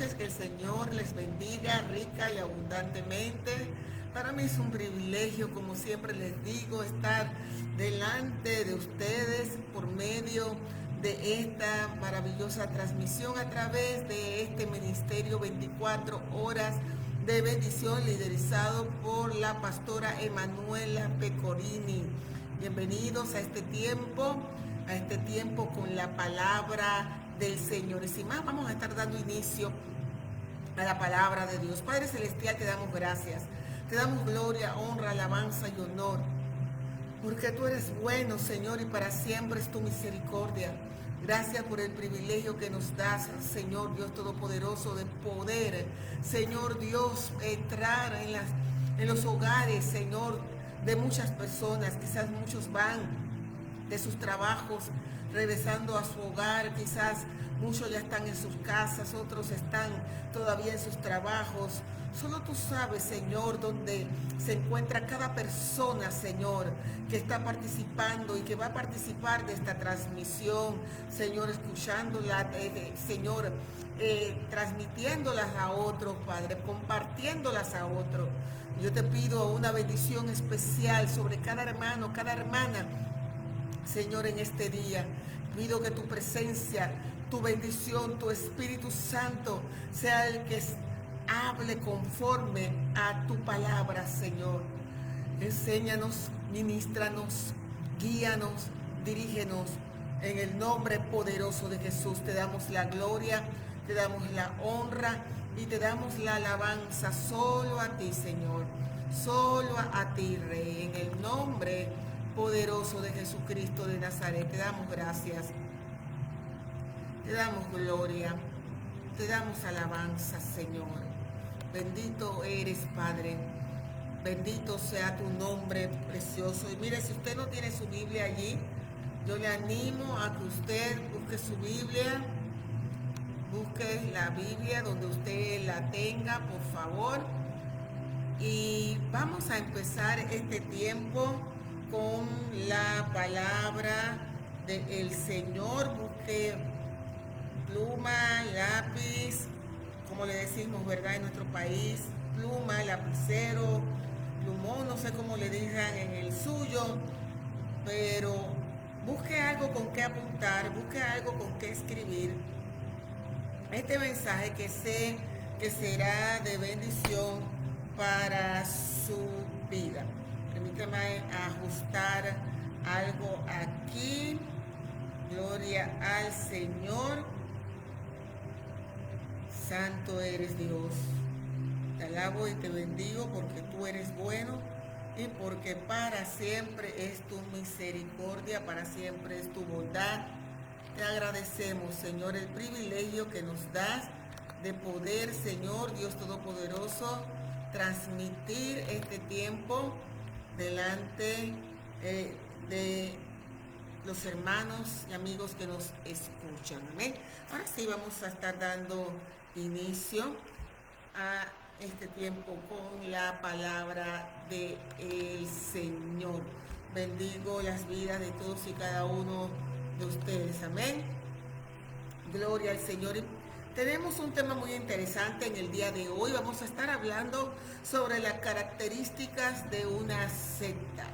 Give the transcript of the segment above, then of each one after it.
noches, que el Señor les bendiga rica y abundantemente. Para mí es un privilegio, como siempre les digo, estar delante de ustedes por medio de esta maravillosa transmisión a través de este ministerio 24 horas de bendición liderizado por la pastora Emanuela Pecorini. Bienvenidos a este tiempo con la palabra del Señor. Y sin más, vamos a estar dando inicio a la palabra de Dios. Padre Celestial, te damos gracias, te damos gloria, honra, alabanza y honor, porque tú eres bueno, Señor, y para siempre es tu misericordia. Gracias por el privilegio que nos das, Señor Dios Todopoderoso, de poder, Señor Dios, entrar en los hogares, Señor, de muchas personas. Quizás muchos van de sus trabajos regresando a su hogar, quizás muchos ya están en sus casas, otros están todavía en sus trabajos. Solo tú sabes, Señor, dónde se encuentra cada persona, Señor, que está participando y que va a participar de esta transmisión, Señor, escuchándola, Señor, transmitiéndolas a otros, Padre, compartiéndolas a otros. Yo te pido una bendición especial sobre cada hermano, cada hermana, Señor, en este día. Pido que tu presencia, tu bendición, tu Espíritu Santo sea el que hable conforme a tu palabra, Señor. Enséñanos, ministranos, guíanos, dirígenos. En el nombre poderoso de Jesús te damos la gloria, te damos la honra y te damos la alabanza solo a ti, Señor. Solo a ti, Rey. En el nombre poderoso de Jesucristo de Nazaret, te damos gracias, te damos gloria, te damos alabanza, Señor. Bendito eres, Padre, bendito sea tu nombre precioso. Y mire, si usted no tiene su Biblia allí, yo le animo a que usted busque su Biblia, busque la Biblia donde usted la tenga, por favor. Y vamos a empezar este tiempo con la palabra del Señor. Busque pluma, lápiz, como le decimos, ¿verdad? En nuestro país, pluma, lapicero, plumón, no sé cómo le digan en el suyo, pero busque algo con qué apuntar, busque algo con qué escribir. Este mensaje que sé que será de bendición para su vida. Permítame ajustar algo aquí. Gloria al Señor. Santo eres Dios. Te alabo y te bendigo porque tú eres bueno y porque para siempre es tu misericordia, para siempre es tu bondad. Te agradecemos, Señor, el privilegio que nos das de poder, Señor Dios Todopoderoso, transmitir este tiempo delante de los hermanos y amigos que nos escuchan. Amén. Ahora sí vamos a estar dando inicio a este tiempo con la palabra del Señor. Bendigo las vidas de todos y cada uno de ustedes. Amén. Gloria al Señor. Tenemos un tema muy interesante en el día de hoy. Vamos a estar hablando sobre las características de una secta.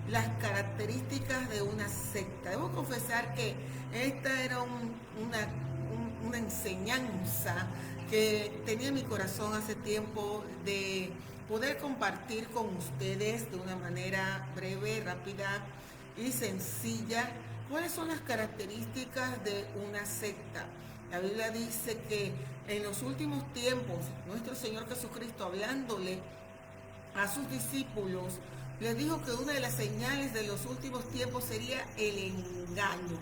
Las características de una secta. Debo confesar que esta era una enseñanza que tenía en mi corazón hace tiempo, de poder compartir con ustedes de una manera breve, rápida y sencilla cuáles son las características de una secta. La Biblia dice que en los últimos tiempos, nuestro Señor Jesucristo, hablándole a sus discípulos, les dijo que una de las señales de los últimos tiempos sería el engaño.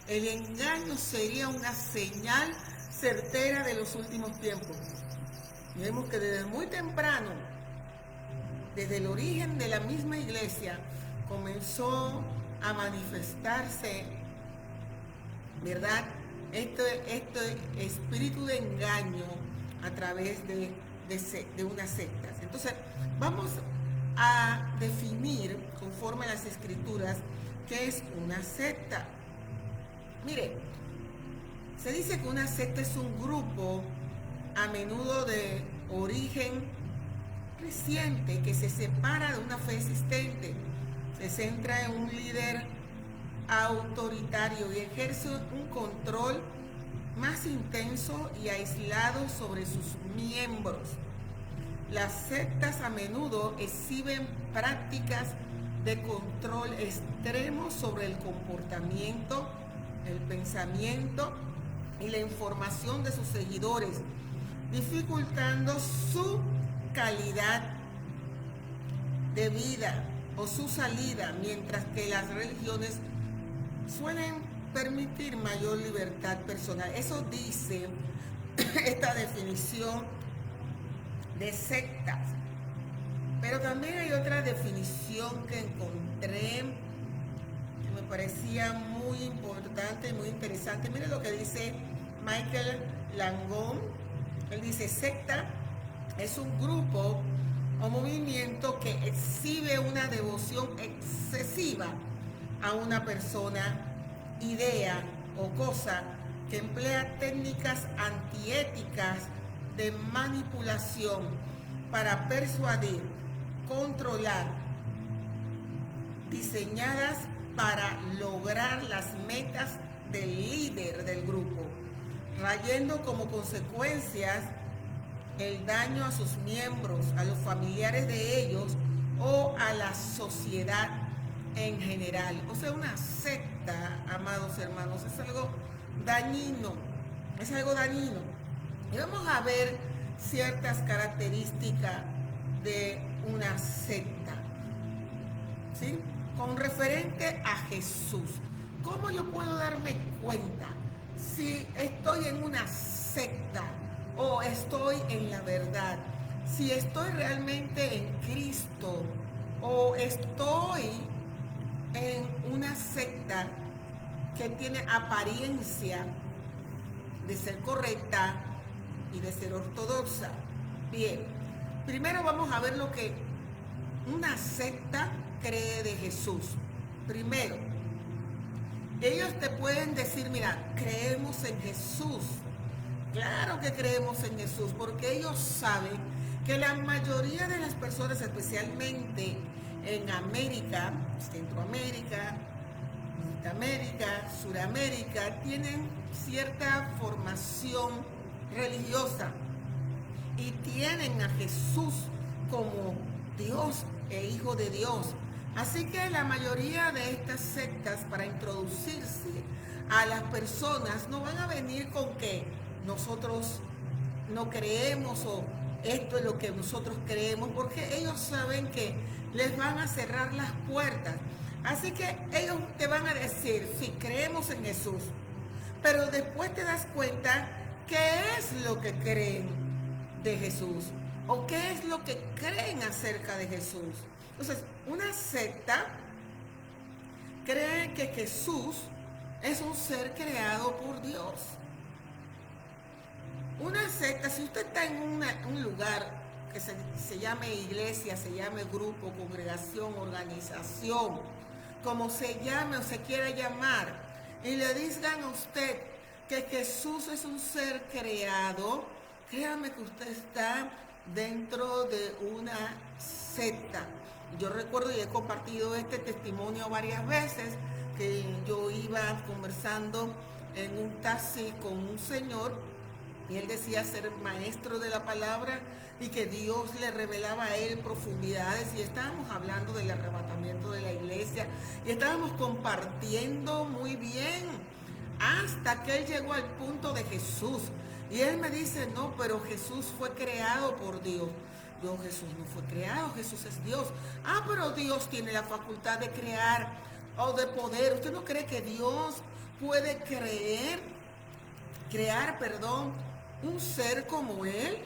El engaño sería una señal certera de los últimos tiempos. Y vemos que desde muy temprano, desde el origen de la misma iglesia, comenzó a manifestarse, ¿verdad?, este espíritu de engaño a través de unas sectas. Entonces, vamos a definir, conforme a las escrituras, qué es una secta. Mire, se dice que una secta es un grupo a menudo de origen reciente, que se separa de una fe existente, se centra en un líder autoritario y ejerce un control más intenso y aislado sobre sus miembros. Las sectas a menudo exhiben prácticas de control extremo sobre el comportamiento, el pensamiento y la información de sus seguidores, dificultando su calidad de vida o su salida, mientras que las religiones suelen permitir mayor libertad personal. Eso dice esta definición de sectas. Pero también hay otra definición que encontré que me parecía muy importante y muy interesante. Mire lo que dice Michael Langone. Él dice: secta es un grupo o movimiento que exhibe una devoción excesiva a una persona, idea o cosa, que emplea técnicas antiéticas de manipulación para persuadir, controlar, diseñadas para lograr las metas del líder del grupo, trayendo como consecuencias el daño a sus miembros, a los familiares de ellos o a la sociedad en general. O sea, una secta, amados hermanos, es algo dañino, Y vamos a ver ciertas características de una secta, ¿sí? Con referente a Jesús. ¿Cómo yo puedo darme cuenta si estoy en una secta o estoy en la verdad? Si estoy realmente en Cristo o estoy en una secta que tiene apariencia de ser correcta y de ser ortodoxa. Bien, primero vamos a ver lo que una secta cree de Jesús. Primero, ellos te pueden decir: mira, creemos en Jesús. Claro que creemos en Jesús, porque ellos saben que la mayoría de las personas, especialmente en América, Centroamérica, Norteamérica, Suramérica, tienen cierta formación religiosa y tienen a Jesús como Dios e Hijo de Dios. Así que la mayoría de estas sectas, para introducirse a las personas, no van a venir con que nosotros no creemos o esto es lo que nosotros creemos, porque ellos saben que les van a cerrar las puertas. Así que ellos te van a decir: sí, creemos en Jesús, pero después te das cuenta qué es lo que creen de Jesús o qué es lo que creen acerca de Jesús. Entonces, una secta cree que Jesús es un ser creado por Dios. Una secta, si usted está en un lugar que se llame iglesia, se llame grupo, congregación, organización, como se llame o se quiera llamar, y le digan a usted que Jesús es un ser creado, créame que usted está dentro de una secta. Yo recuerdo y he compartido este testimonio varias veces, que yo iba conversando en un taxi con un señor y él decía ser maestro de la palabra y que Dios le revelaba a él profundidades, y estábamos hablando del arrebatamiento de la iglesia y estábamos compartiendo muy bien hasta que él llegó al punto de Jesús y él me dice: no, pero Jesús fue creado por Dios. Yo: Jesús no fue creado, Jesús es Dios. Ah, pero Dios tiene la facultad de crear o de poder. ¿Usted no cree que Dios puede crear, un ser como Él?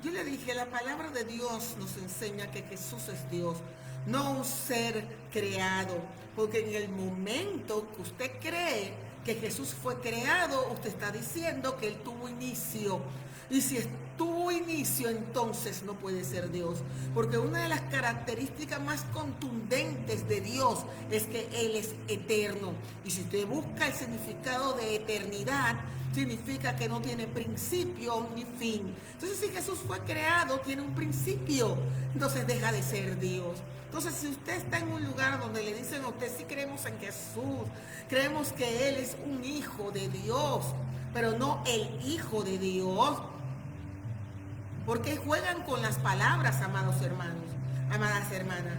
Yo le dije: la palabra de Dios nos enseña que Jesús es Dios, no un ser creado. Porque en el momento que usted cree que Jesús fue creado, usted está diciendo que Él tuvo inicio. Y si tuvo inicio, entonces no puede ser Dios. Porque una de las características más contundentes de Dios es que Él es eterno. Y si usted busca el significado de eternidad, significa que no tiene principio ni fin. Entonces, si Jesús fue creado, tiene un principio, entonces deja de ser Dios. Entonces, si usted está en un lugar donde le dicen a usted, sí creemos en Jesús, creemos que Él es un hijo de Dios, pero no el hijo de Dios, porque juegan con las palabras, amados hermanos, amadas hermanas.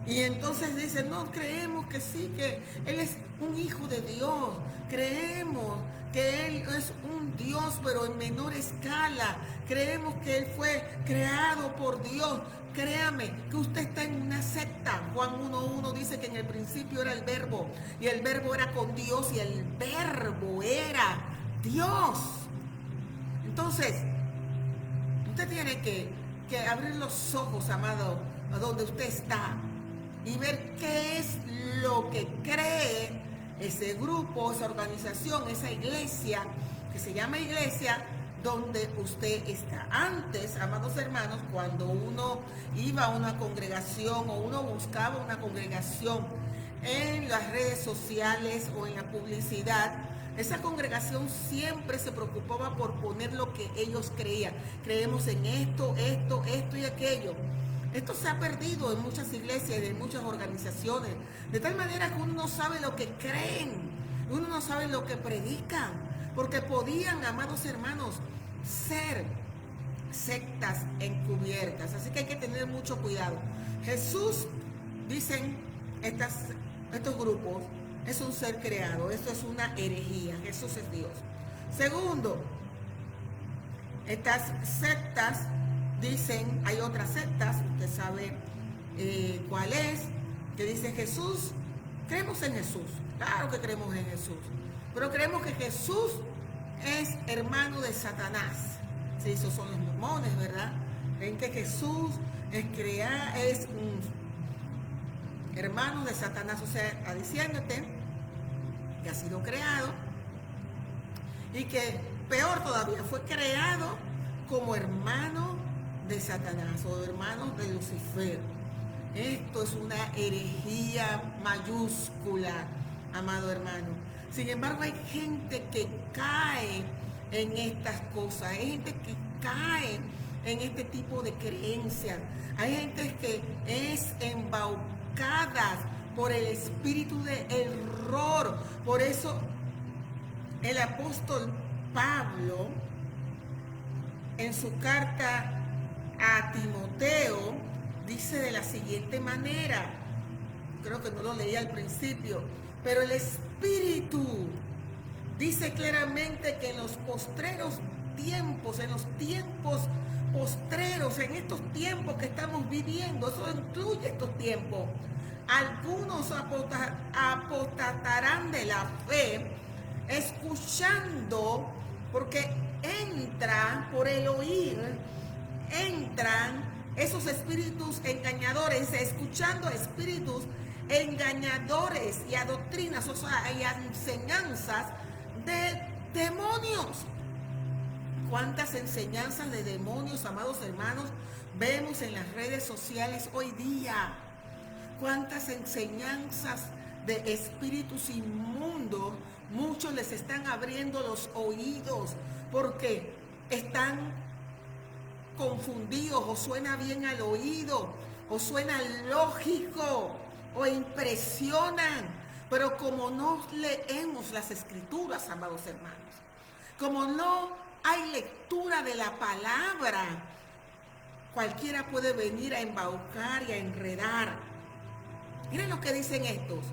Y entonces dicen, no, creemos que sí, que Él es un hijo de Dios, creemos que Él es un Dios, pero en menor escala, creemos que Él fue creado por Dios. Créame que usted está en una secta. Juan 1:1 dice que en el principio era el verbo, y el verbo era con Dios, y el verbo era Dios. Entonces, usted tiene que abrir los ojos, amado, a donde usted está, y ver qué es lo que cree ese grupo, esa organización, esa iglesia, que se llama iglesia, donde usted está. Antes, amados hermanos, cuando uno iba a una congregación o uno buscaba una congregación en las redes sociales o en la publicidad, esa congregación siempre se preocupaba por poner lo que ellos creían. Creemos en esto, esto, esto y aquello. Esto se ha perdido en muchas iglesias y en muchas organizaciones, de tal manera que uno no sabe lo que creen, uno no sabe lo que predican, porque podían, amados hermanos, ser sectas encubiertas. Así que hay que tener mucho cuidado. Jesús, dicen estos grupos, es un ser creado. Esto es una herejía. Jesús es Dios. Segundo, estas sectas dicen, hay otras sectas, usted sabe cuál es, que dice Jesús, creemos en Jesús. Claro que creemos en Jesús, pero creemos que Jesús es hermano de Satanás. Sí, esos son los mormones, ¿verdad? Creen que Jesús es un hermano de Satanás, o sea, diciéndote que ha sido creado y que, peor todavía, fue creado como hermano de Satanás o hermano de Lucifer. Esto es una herejía mayúscula, amado hermano. Sin embargo, hay gente que cae en estas cosas, hay gente que cae en este tipo de creencias, hay gente que es embaucada por el espíritu de error. Por eso el apóstol Pablo, en su carta a Timoteo, dice de la siguiente manera, creo que no lo leí al principio, pero el Espíritu dice claramente que en los postreros tiempos, en los tiempos postreros, en estos tiempos que estamos viviendo, eso incluye estos tiempos, algunos apostatarán de la fe, escuchando, porque entra por el oír, entran esos espíritus engañadores, escuchando espíritus engañadores y a doctrinas, o sea, y a enseñanzas de demonios. ¿Cuántas enseñanzas de demonios, amados hermanos, vemos en las redes sociales hoy día? ¿Cuántas enseñanzas de espíritus inmundos? Muchos les están abriendo los oídos porque están confundidos, o suena bien al oído, o suena lógico, o impresionan. Pero como no leemos las escrituras, amados hermanos, como no hay lectura de la palabra, cualquiera puede venir a embaucar y a enredar. Miren lo que dicen estos,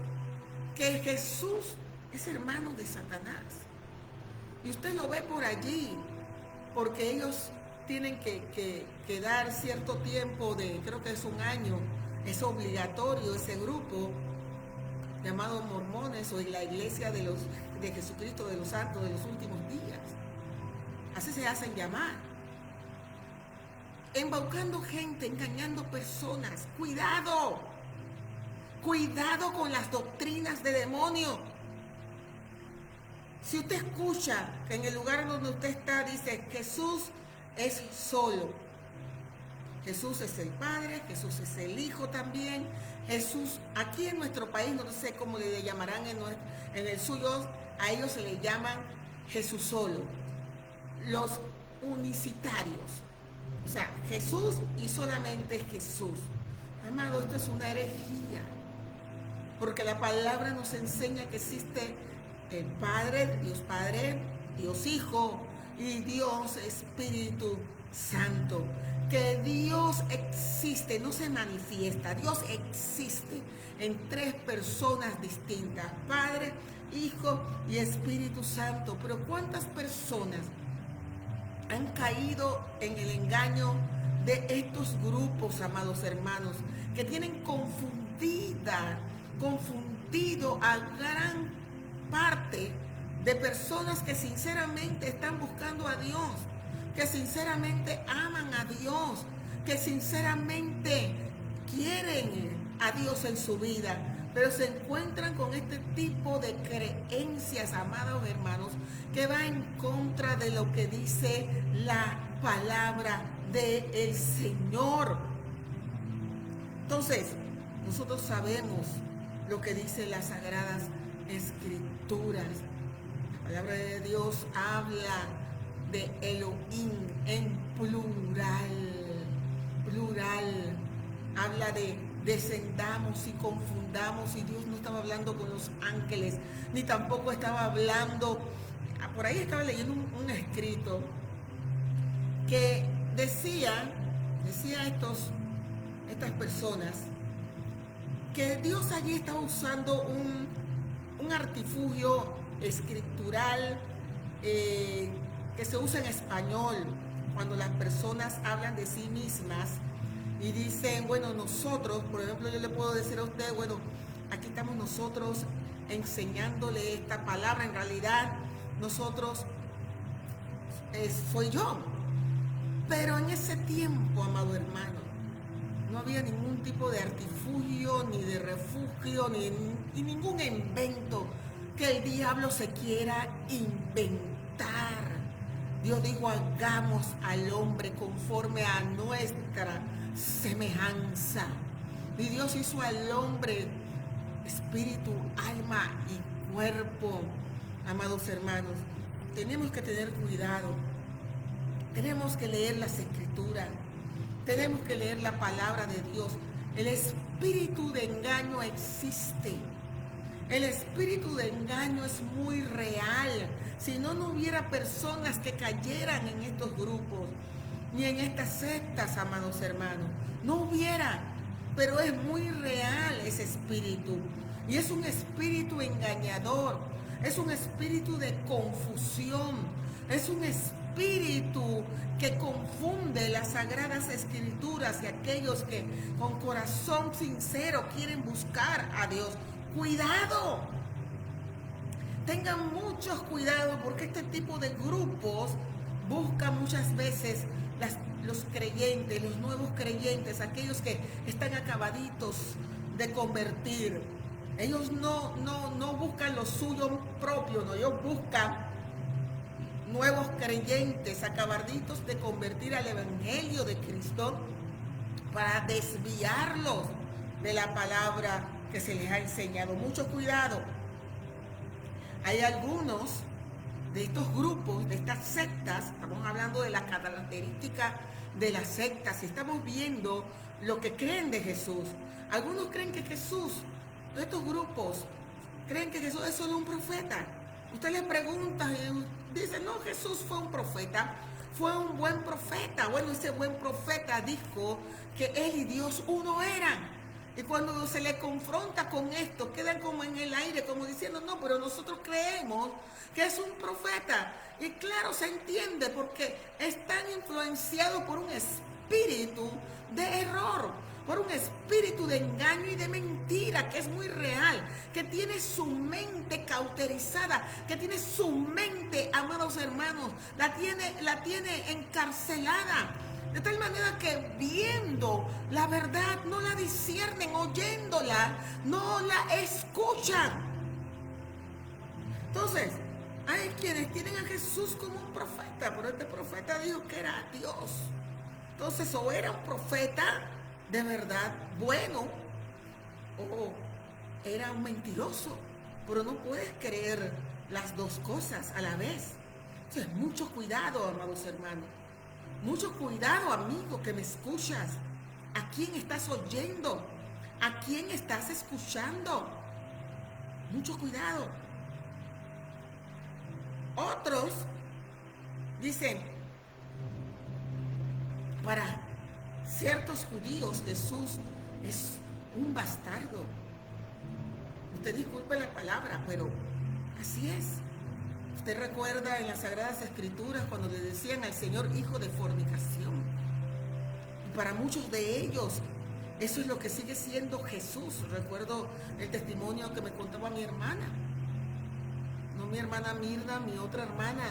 que Jesús es hermano de Satanás. Y usted lo ve por allí, porque ellos tienen que dar cierto tiempo creo que es un año, es obligatorio ese grupo llamado mormones o la iglesia de Jesucristo de los santos de los últimos días. Así se hacen llamar. Embaucando gente, engañando personas. Cuidado. Cuidado con las doctrinas de demonio. Si usted escucha que en el lugar donde usted está dice Jesús es solo. Jesús es el Padre, Jesús es el Hijo también. Jesús, aquí en nuestro país, no sé cómo le llamarán en el suyo, a ellos se le llaman Jesús solo. Los unicitarios. O sea, Jesús y solamente Jesús. Amado, esto es una herejía. Porque la palabra nos enseña que existe el Padre, Dios Hijo y Dios Espíritu Santo. Que Dios existe, no se manifiesta. Dios existe en tres personas distintas: Padre, Hijo y Espíritu Santo. Pero ¿cuántas personas han caído en el engaño de estos grupos, amados hermanos, que tienen confundido a gran parte de personas que sinceramente están buscando a Dios, que sinceramente aman a Dios, que sinceramente quieren a Dios en su vida, pero se encuentran con este tipo de creencias, amados hermanos, que va en contra de lo que dice la palabra del Señor. Entonces, nosotros sabemos lo que dice las Sagradas Escrituras. La palabra de Dios habla de Elohim en plural. Habla de descendamos y confundamos, y Dios no estaba hablando con los ángeles, ni tampoco estaba hablando. Por ahí estaba leyendo un escrito que decía estas personas que Dios allí estaba usando un artifugio escritural que se usa en español cuando las personas hablan de sí mismas y dicen, bueno, nosotros, por ejemplo, yo le puedo decir a usted, bueno, aquí estamos nosotros enseñándole esta palabra. En realidad, nosotros soy yo. Pero en ese tiempo, amado hermano, no había ningún tipo de artifugio, ni de refugio, ni ningún invento que el diablo se quiera inventar. Dios dijo, hagamos al hombre conforme a nuestra semejanza. Y Dios hizo al hombre espíritu, alma y cuerpo. Amados hermanos, tenemos que tener cuidado. Tenemos que leer las Escrituras. Tenemos que leer la palabra de Dios. El espíritu de engaño existe. El espíritu de engaño es muy real. Si no, no hubiera personas que cayeran en estos grupos, ni en estas sectas, amados hermanos. No hubiera, pero es muy real ese espíritu. Y es un espíritu engañador, es un espíritu de confusión, es un espíritu que confunde las Sagradas Escrituras y aquellos que con corazón sincero quieren buscar a Dios. ¡Cuidado! Tengan mucho cuidado, porque este tipo de grupos buscan muchas veces los creyentes, los nuevos creyentes, aquellos que están acabaditos de convertir. Ellos no buscan lo suyo propio, no, ellos buscan nuevos creyentes acabaditos de convertir al Evangelio de Cristo para desviarlos de la palabra que se les ha enseñado. Mucho cuidado. Hay algunos de estos grupos, de estas sectas, estamos hablando de las características de las sectas, y estamos viendo lo que creen de Jesús. Algunos creen que Jesús, de estos grupos, creen que Jesús es solo un profeta. Usted le pregunta y dice, no, Jesús fue un profeta, fue un buen profeta. Bueno, ese buen profeta dijo que él y Dios uno eran. Y cuando se le confronta con esto, quedan como en el aire, como diciendo, no, pero nosotros creemos que es un profeta. Y claro, se entiende, porque están influenciados por un espíritu de error, por un espíritu de engaño y de mentira, que es muy real, que tiene su mente cauterizada, que tiene su mente, amados hermanos, la tiene encarcelada. De tal manera que viendo la verdad no la disciernen, oyéndola no la escuchan. Entonces, Hay quienes tienen a Jesús como un profeta, pero este profeta dijo que era Dios. Entonces, o era un profeta de verdad bueno, o era un mentiroso. Pero no puedes creer las dos cosas a la vez. Entonces, mucho cuidado, amados hermanos. Mucho cuidado, amigo, que me escuchas. ¿A quién estás oyendo? ¿A quién estás escuchando? Mucho cuidado. Otros dicen, para ciertos judíos Jesús es un bastardo. Usted disculpe la palabra, pero así es. Usted recuerda en las Sagradas Escrituras cuando le decían al Señor hijo de fornicación. Y para muchos de ellos eso es lo que sigue siendo Jesús. Recuerdo el testimonio que me contaba mi hermana. No mi hermana Mirna, mi otra hermana,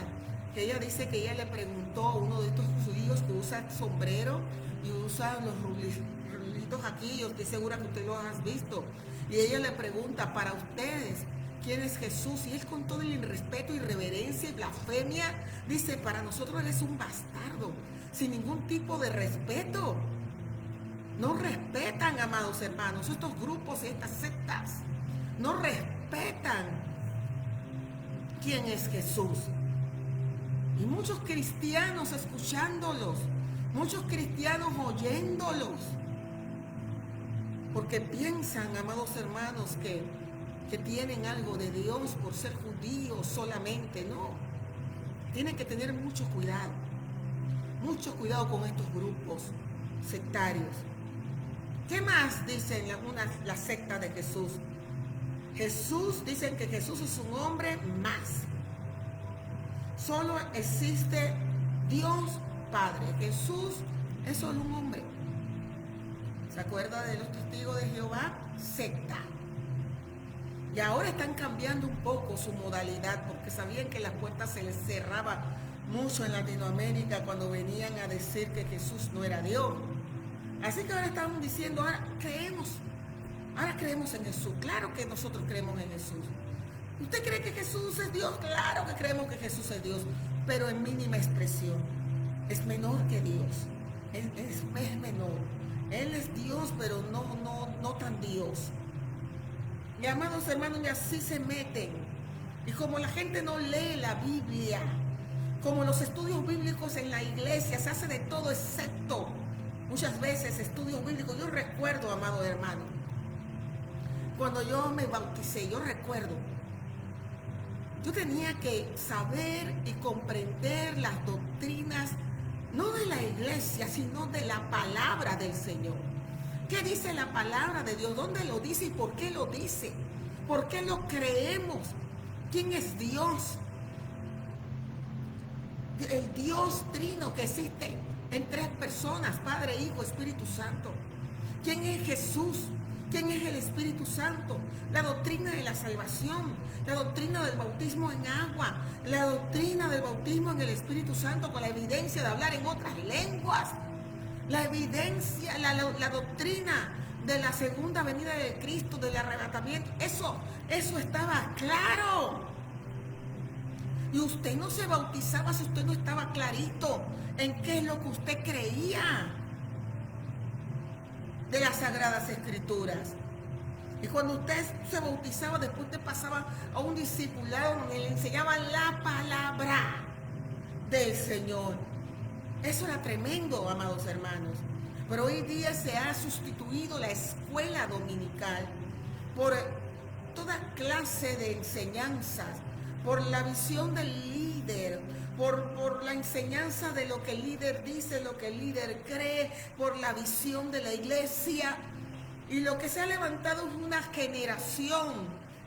que ella dice que ella le preguntó a uno de estos judíos que usa sombrero y usa los rulitos aquí, yo estoy segura que usted los has visto, y ella le pregunta, para ustedes, ¿quién es Jesús? Y él, con todo el irrespeto, irreverencia y blasfemia, dice, para nosotros él es un bastardo, sin ningún tipo de respeto. No respetan, amados hermanos, estos grupos y estas sectas no respetan quién es Jesús. Y muchos cristianos escuchándolos, muchos cristianos oyéndolos, porque piensan, amados hermanos, que tienen algo de Dios por ser judíos solamente. No, tienen que tener mucho cuidado con estos grupos sectarios. ¿Qué más dicen la secta de Jesús? Dicen que Jesús es un hombre más. Solo existe Dios Padre. Jesús es solo un hombre. ¿Se acuerda de los testigos de Jehová? Secta. Y ahora están cambiando un poco su modalidad porque sabían que las puertas se les cerraban mucho en Latinoamérica cuando venían a decir que Jesús no era Dios. Así que ahora están diciendo, ahora creemos en Jesús. Claro que nosotros creemos en Jesús. ¿Usted cree que Jesús es Dios? Claro que creemos que Jesús es Dios, pero en mínima expresión. Es menor que Dios. Es menor. Él es Dios, pero no tan Dios. Y amados hermanos, y así se meten. Y como la gente no lee la Biblia, como los estudios bíblicos en la iglesia, se hace de todo excepto muchas veces estudios bíblicos. Yo recuerdo, amados hermanos, cuando yo me bauticé, yo tenía que saber y comprender las doctrinas, no de la iglesia, sino de la palabra del Señor. ¿Qué dice la palabra de Dios? ¿Dónde lo dice y por qué lo dice? ¿Por qué lo creemos? ¿Quién es Dios? El Dios trino que existe en tres personas, Padre, Hijo, Espíritu Santo. ¿Quién es Jesús? ¿Quién es el Espíritu Santo? La doctrina de la salvación, la doctrina del bautismo en agua, la doctrina del bautismo en el Espíritu Santo con la evidencia de hablar en otras lenguas, la evidencia, la doctrina de la segunda venida de Cristo, del arrebatamiento. Eso estaba claro. Y usted no se bautizaba si usted no estaba clarito en qué es lo que usted creía de las Sagradas Escrituras. Y cuando usted se bautizaba, después te pasaba a un discipulado donde le enseñaban la palabra del Señor. Eso era tremendo, amados hermanos. Pero hoy día se ha sustituido la escuela dominical por toda clase de enseñanzas, por la visión del líder, por la enseñanza de lo que el líder dice, lo que el líder cree, por la visión de la iglesia. Y lo que se ha levantado es una generación,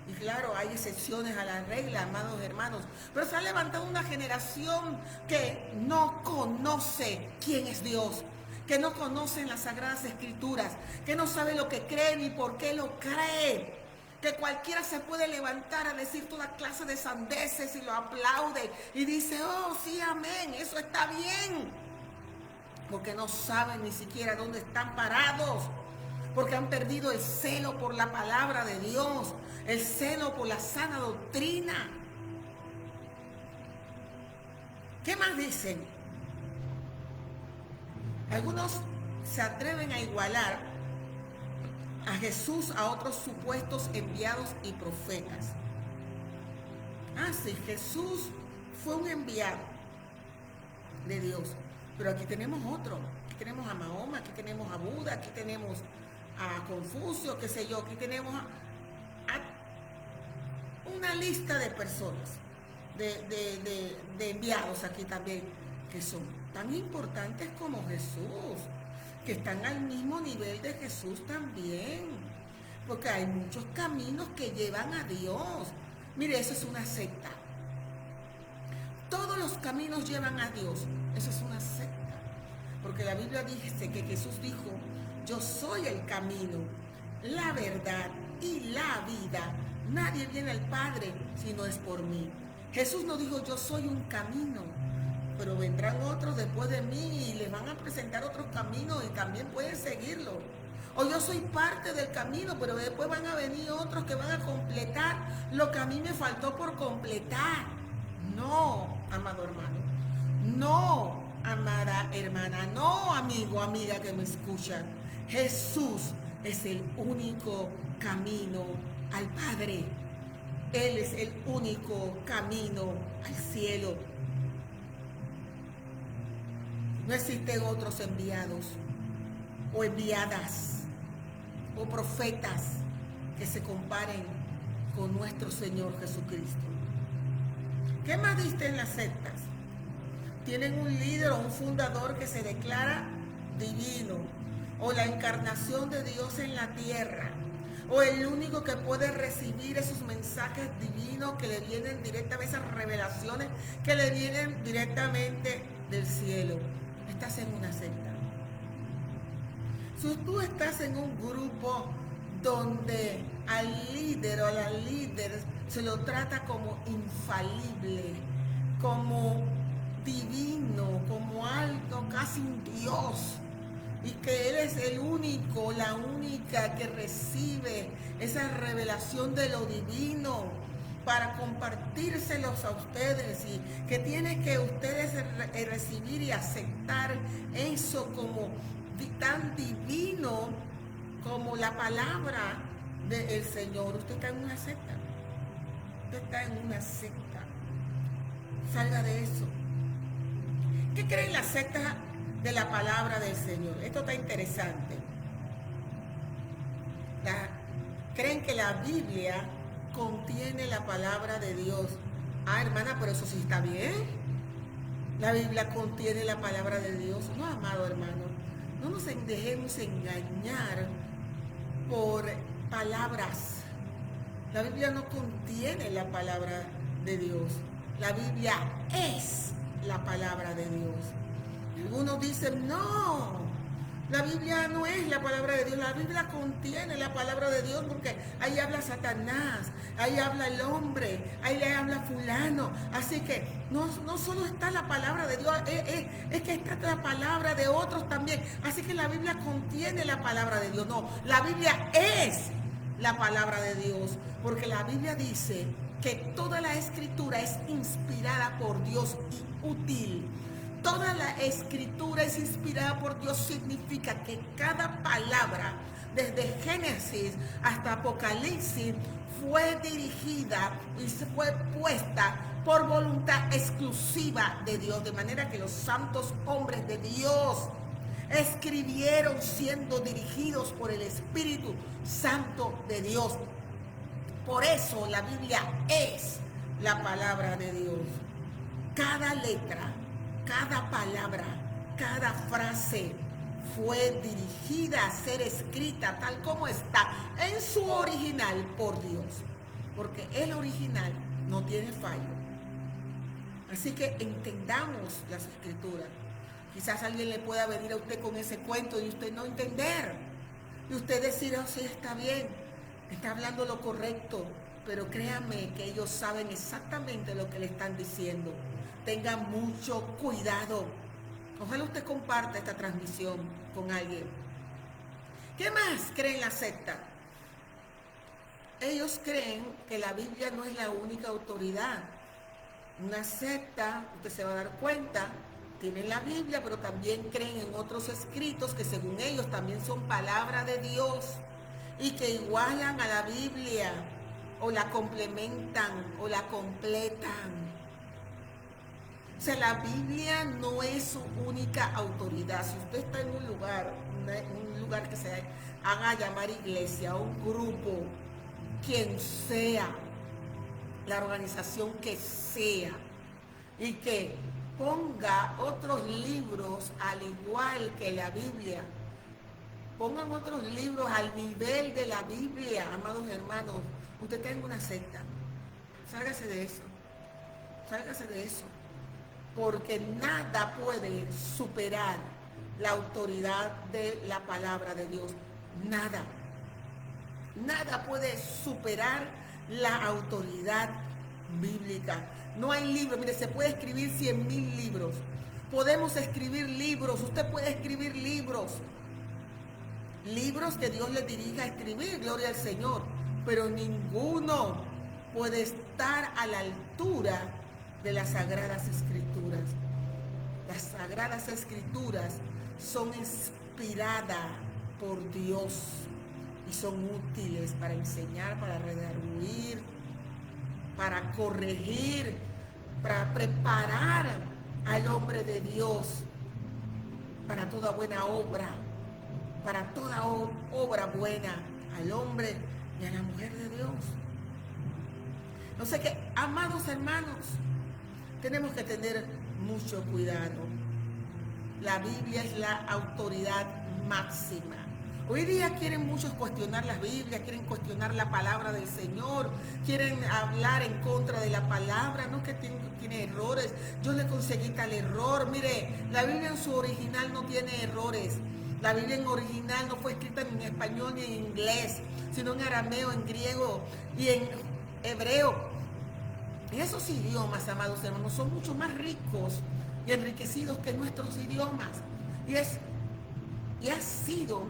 y claro, hay excepciones a la regla, amados hermanos, pero se ha levantado una generación que no conoce quién es Dios, que no conoce las Sagradas Escrituras, que no sabe lo que cree ni por qué lo cree. Que cualquiera se puede levantar a decir toda clase de sandeces y lo aplaude y dice, oh sí, amén, eso está bien. Porque no saben ni siquiera dónde están parados. Porque han perdido el celo por la palabra de Dios, el celo por la sana doctrina. ¿Qué más dicen? Algunos se atreven a igualar a Jesús a otros supuestos enviados y profetas. Ah, sí, Jesús fue un enviado de Dios, pero aquí tenemos otro. Aquí tenemos a Mahoma, aquí tenemos a Buda, aquí tenemos a Confucio, qué sé yo, aquí tenemos a una lista de personas, de enviados aquí también, que son tan importantes como Jesús, que están al mismo nivel de Jesús también, porque hay muchos caminos que llevan a Dios. Mire, eso es una secta. Todos los caminos llevan a Dios. Eso es una secta. Porque la Biblia dice que Jesús dijo, yo soy el camino, la verdad y la vida. Nadie viene al Padre si no es por mí. Jesús no dijo, yo soy un camino, pero vendrán otros después de mí y les van a presentar otros caminos y también pueden seguirlo. O yo soy parte del camino, pero después van a venir otros que van a completar lo que a mí me faltó por completar. No, amado hermano. No, amada hermana. No, amigo, amiga que me escuchan. Jesús es el único camino al Padre. Él es el único camino al cielo. No existen otros enviados o enviadas o profetas que se comparen con nuestro Señor Jesucristo. ¿Qué más dicen las sectas? Tienen un líder o un fundador que se declara divino, o la encarnación de Dios en la tierra, o el único que puede recibir esos mensajes divinos que le vienen directamente, esas revelaciones que le vienen directamente del cielo. Estás en una secta. Si tú estás en un grupo donde al líder o a la líder se lo trata como infalible, como divino, como algo, casi un Dios, y que Él es el único, la única que recibe esa revelación de lo divino para compartírselos a ustedes, y que tienen que ustedes recibir y aceptar eso como tan divino como la palabra del Señor. Usted está en una secta. Usted está en una secta. Salga de eso. ¿Qué creen las sectas de la palabra del Señor? Esto está interesante. Creen que la Biblia contiene la palabra de Dios. Ah, hermana, pero eso sí está bien. La Biblia contiene la palabra de Dios. No, amado hermano, no nos dejemos engañar por palabras. La Biblia no contiene la palabra de Dios. La Biblia es la palabra de Dios. Algunos dicen, no, la Biblia no es la palabra de Dios. La Biblia contiene la palabra de Dios, porque ahí habla Satanás, ahí habla el hombre, ahí le habla fulano. Así que no solo está la palabra de Dios, es que está la palabra de otros también. Así que la Biblia contiene la palabra de Dios. No, la Biblia es la palabra de Dios, porque la Biblia dice que toda la escritura es inspirada por Dios y útil. Toda la escritura es inspirada por Dios, significa que cada palabra, desde Génesis hasta Apocalipsis, fue dirigida y fue puesta por voluntad exclusiva de Dios, de manera que los santos hombres de Dios escribieron siendo dirigidos por el Espíritu Santo de Dios. Por eso la Biblia es la palabra de Dios. Cada letra, cada palabra, cada frase fue dirigida a ser escrita tal como está en su original por Dios, porque el original no tiene fallo. Así que entendamos las escrituras. Quizás alguien le pueda venir a usted con ese cuento y usted no entender, y usted decir, oh sí, está bien, está hablando lo correcto, pero créanme que ellos saben exactamente lo que le están diciendo. Tengan mucho cuidado. Ojalá usted comparta esta transmisión con alguien. ¿Qué más creen la secta? Ellos creen que la Biblia no es la única autoridad, Una secta, usted se va a dar cuenta, tienen la Biblia, pero también creen en otros escritos que según ellos también son palabra de Dios y que igualan a la Biblia o la complementan o la completan. O sea, la Biblia no es su única autoridad. Si usted está en un lugar que se haga llamar iglesia, un grupo, quien sea, la organización que sea, y que ponga otros libros al igual que la Biblia, pongan otros libros al nivel de la Biblia, amados hermanos, usted tenga una secta. Sálgase de eso. Sálgase de eso. Porque nada puede superar la autoridad de la palabra de Dios. Nada. Nada puede superar la autoridad bíblica. No hay libro. Mire, se puede escribir 100,000 libros. Podemos escribir libros. Usted puede escribir libros. Libros que Dios le dirija a escribir, gloria al Señor. Pero ninguno puede estar a la altura de las Sagradas Escrituras. Las Sagradas Escrituras son inspiradas por Dios y son útiles para enseñar, para redarguir, para corregir, para preparar al hombre de Dios para toda buena obra, para toda obra buena, al hombre y a la mujer de Dios. No sé qué, amados hermanos, tenemos que tener mucho cuidado. La Biblia es la autoridad máxima. Hoy día quieren muchos cuestionar la Biblia, quieren cuestionar la palabra del Señor, quieren hablar en contra de la palabra, no que tiene errores. Yo le conseguí tal error. Mire, la Biblia en su original no tiene errores. La Biblia en original no fue escrita ni en español ni en inglés, sino en arameo, en griego y en hebreo. Y esos idiomas, amados hermanos, son mucho más ricos y enriquecidos que nuestros idiomas. Y ha sido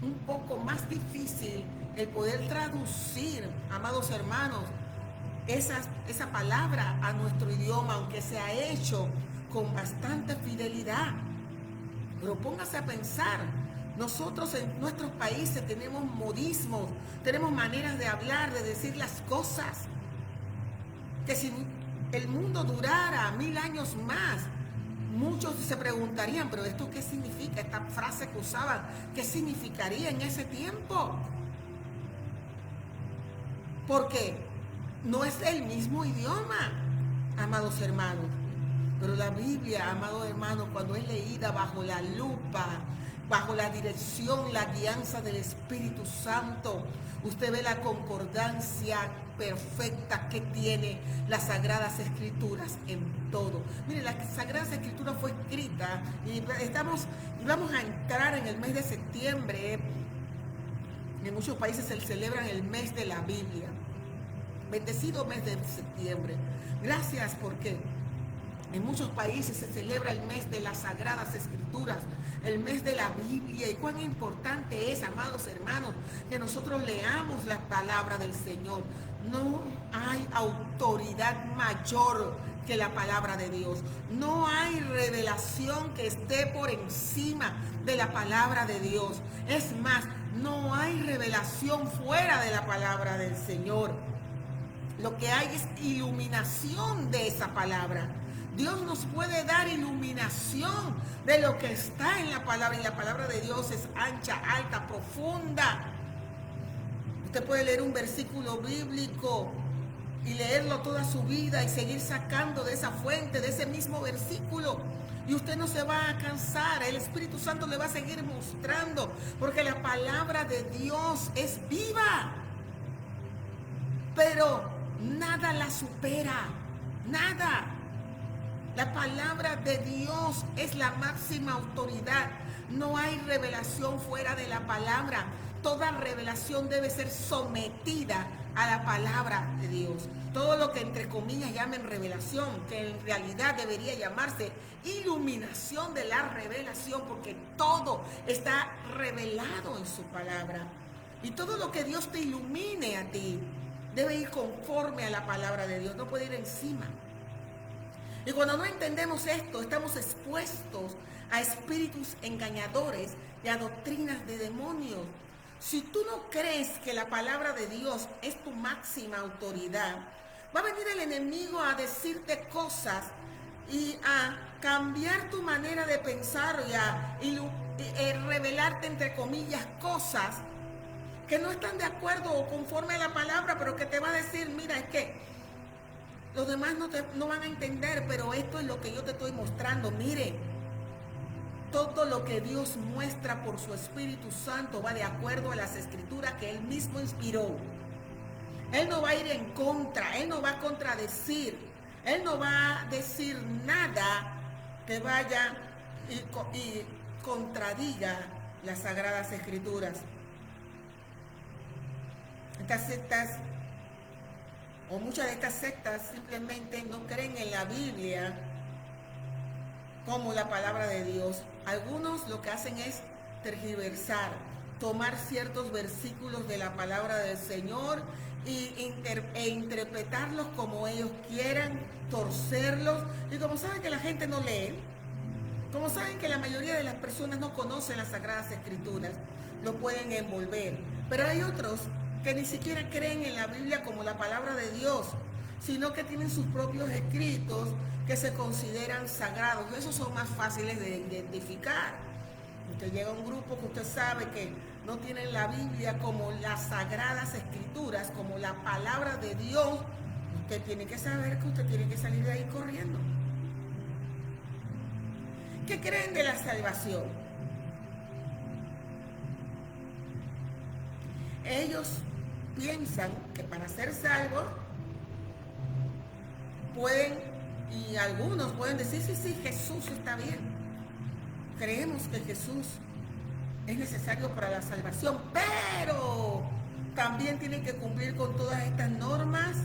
un poco más difícil el poder traducir, amados hermanos, esa palabra a nuestro idioma, aunque se ha hecho con bastante fidelidad. Pero póngase a pensar, nosotros en nuestros países tenemos modismos, tenemos maneras de hablar, de decir las cosas, que si el mundo durara 1000 años más, muchos se preguntarían, pero ¿esto qué significa? Esta frase que usaban, ¿qué significaría en ese tiempo? Porque no es el mismo idioma, amados hermanos. Pero la Biblia, amados hermanos, cuando es leída bajo la lupa, bajo la dirección, la guianza del Espíritu Santo, usted ve la concordancia perfecta que tiene las Sagradas Escrituras en todo. Mire, las Sagradas Escrituras fue escrita y vamos a entrar en el mes de septiembre. En muchos países se celebran el mes de la Biblia. Bendecido mes de septiembre. Gracias, porque en muchos países se celebra el mes de las Sagradas Escrituras, el mes de la Biblia. Y cuán importante es, amados hermanos, que nosotros leamos la palabra del Señor. No hay autoridad mayor que la palabra de Dios. No hay revelación que esté por encima de la palabra de Dios. Es más, no hay revelación fuera de la palabra del Señor. Lo que hay es iluminación de esa palabra. Dios nos puede dar iluminación de lo que está en la palabra. Y la palabra de Dios es ancha, alta, profunda. Usted puede leer un versículo bíblico y leerlo toda su vida y seguir sacando de esa fuente, de ese mismo versículo. Y usted no se va a cansar. El Espíritu Santo le va a seguir mostrando. Porque la palabra de Dios es viva. Pero nada la supera. Nada. La palabra de Dios es la máxima autoridad. No hay revelación fuera de la palabra. Toda revelación debe ser sometida a la palabra de Dios. Todo lo que entre comillas llamen revelación, que en realidad debería llamarse iluminación de la revelación, porque todo está revelado en su palabra. Y todo lo que Dios te ilumine a ti debe ir conforme a la palabra de Dios, no puede ir encima. Y cuando no entendemos esto, estamos expuestos a espíritus engañadores y a doctrinas de demonios. Si tú no crees que la palabra de Dios es tu máxima autoridad, va a venir el enemigo a decirte cosas y a cambiar tu manera de pensar y a revelarte, entre comillas, cosas que no están de acuerdo o conforme a la palabra, pero que te va a decir, mira, es que los demás no van a entender, pero esto es lo que yo te estoy mostrando. Mire, todo lo que Dios muestra por su Espíritu Santo va de acuerdo a las Escrituras que Él mismo inspiró. Él no va a ir en contra, Él no va a contradecir, Él no va a decir nada que vaya y contradiga las Sagradas Escrituras. Estas sectas, o muchas de estas sectas, simplemente no creen en la Biblia como la palabra de Dios. Algunos lo que hacen es tergiversar, tomar ciertos versículos de la palabra del Señor e interpretarlos como ellos quieran, torcerlos. Y como saben que la gente no lee, como saben que la mayoría de las personas no conocen las Sagradas Escrituras, lo pueden envolver. Pero hay otros que ni siquiera creen en la Biblia como la palabra de Dios, sino que tienen sus propios escritos que se consideran sagrados. Esos son más fáciles de identificar. Usted llega a un grupo que usted sabe que no tienen la Biblia como las Sagradas Escrituras, como la palabra de Dios, usted tiene que saber que usted tiene que salir de ahí corriendo. ¿Qué creen de la salvación? Ellos piensan que para ser salvos pueden, y algunos pueden decir, sí, Jesús está bien. Creemos que Jesús es necesario para la salvación, pero también tienen que cumplir con todas estas normas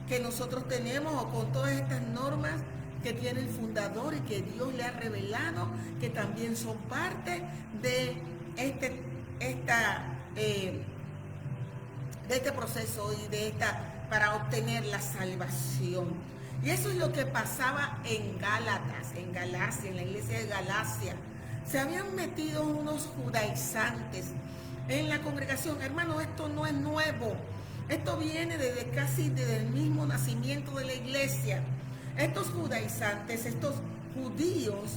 que nosotros tenemos, o con todas estas normas que tiene el fundador y que Dios le ha revelado, que también son parte de este proceso y para obtener la salvación. Y eso es lo que pasaba en Gálatas, en Galacia, en la iglesia de Galacia. Se habían metido unos judaizantes en la congregación. Hermano, esto no es nuevo. Esto viene desde el mismo nacimiento de la iglesia. Estos judaizantes, estos judíos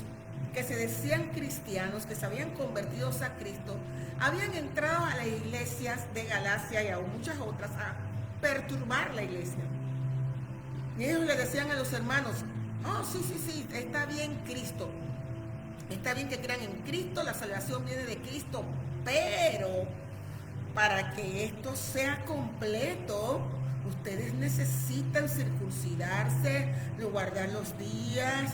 que se decían cristianos, que se habían convertido a Cristo, habían entrado a las iglesias de Galacia y a muchas otras a perturbar la iglesia. Y ellos le decían a los hermanos, oh, sí, está bien Cristo. Está bien que crean en Cristo, la salvación viene de Cristo, pero para que esto sea completo, ustedes necesitan circuncidarse, guardar los días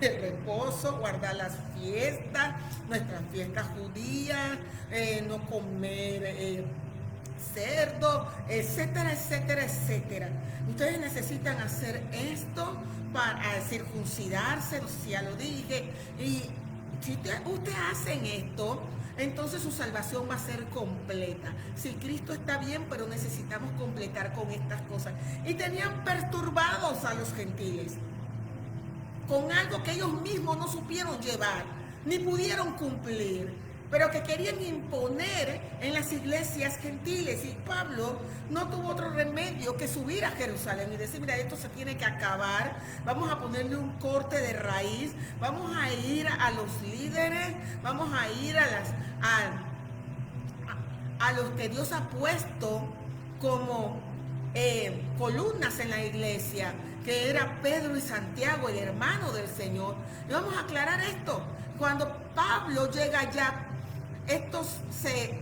de reposo, guardar las fiestas, nuestras fiestas judías, no comer cerdo, etcétera. Ustedes necesitan hacer esto para circuncidarse, ya lo dije, y si ustedes hacen esto, entonces su salvación va a ser completa. Si Cristo está bien, pero necesitamos completar con estas cosas. Y tenían perturbados a los gentiles con algo que ellos mismos no supieron llevar, ni pudieron cumplir, pero que querían imponer en las iglesias gentiles. Y Pablo no tuvo otro remedio que subir a Jerusalén y decir, mira, esto se tiene que acabar, vamos a ponerle un corte de raíz, vamos a ir a los líderes, vamos a ir a los que Dios ha puesto como columnas en la iglesia, que era Pedro y Santiago, el hermano del Señor. Y vamos a aclarar esto. Cuando Pablo llega allá, estos se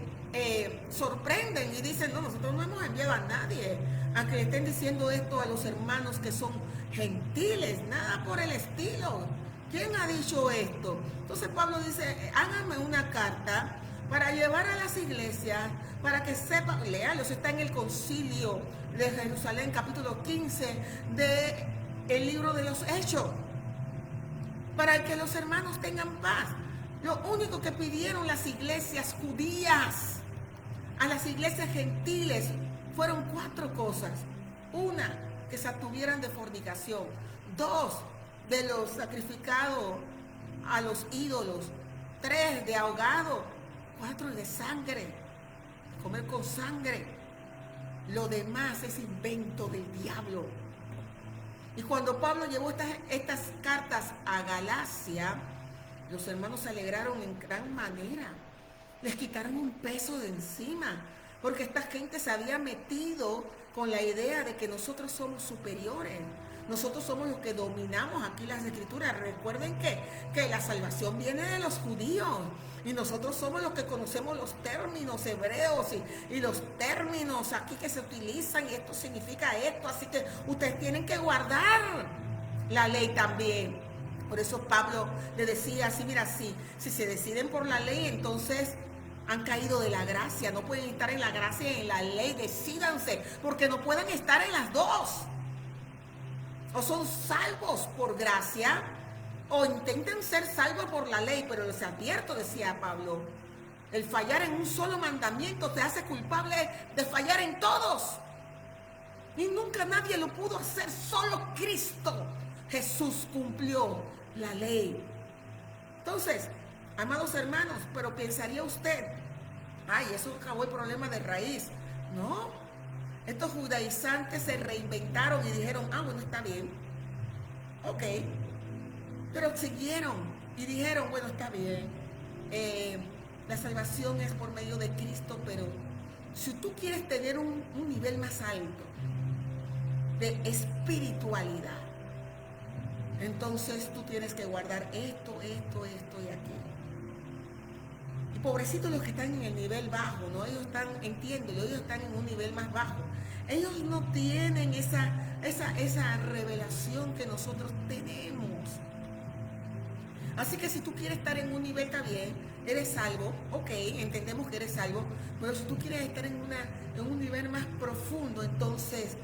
sorprenden y dicen, no, nosotros no hemos enviado a nadie a que le estén diciendo esto a los hermanos que son gentiles, nada por el estilo. ¿Quién ha dicho esto? Entonces Pablo dice, háganme una carta para llevar a las iglesias, para que sepan, léalo, está en el concilio de Jerusalén, capítulo 15 del libro de los Hechos, para que los hermanos tengan paz. Lo único que pidieron las iglesias judías a las iglesias gentiles fueron 4 cosas. Una, que se abstuvieran de fornicación. 2 de los sacrificados a los ídolos, 3 de ahogado, 4 de sangre, comer con sangre. Lo demás es invento del diablo. Y cuando Pablo llevó estas cartas a Galacia, los hermanos se alegraron en gran manera. Les quitaron un peso de encima, porque esta gente se había metido con la idea de que nosotros somos superiores. Nosotros somos los que dominamos aquí las escrituras. Recuerden que la salvación viene de los judíos. Y nosotros somos los que conocemos los términos hebreos y los términos aquí que se utilizan. Y esto significa esto. Así que ustedes tienen que guardar la ley también. Por eso Pablo le decía así, mira, si se deciden por la ley, entonces han caído de la gracia. No pueden estar en la gracia y en la ley. Decídanse, porque no pueden estar en las dos. O son salvos por gracia, o intenten ser salvos por la ley. Pero les advierto, decía Pablo, el fallar en un solo mandamiento te hace culpable de fallar en todos. Y nunca nadie lo pudo hacer, solo Cristo Jesús cumplió la ley. Entonces, amados hermanos, pero pensaría usted, ay, eso acabó el problema de raíz. No, estos judaizantes se reinventaron y dijeron, bueno, está bien, ok, pero siguieron y dijeron, bueno, está bien, la salvación es por medio de Cristo, pero si tú quieres tener un nivel más alto de espiritualidad, entonces tú tienes que guardar esto y aquello. Y pobrecitos los que están en el nivel bajo, ¿no? Ellos están, entiéndelo, ellos están en un nivel más bajo. Ellos no tienen esa revelación que nosotros tenemos. Así que si tú quieres estar en un nivel, está bien, eres salvo, ok, entendemos que eres salvo, pero si tú quieres estar en un nivel más profundo, entonces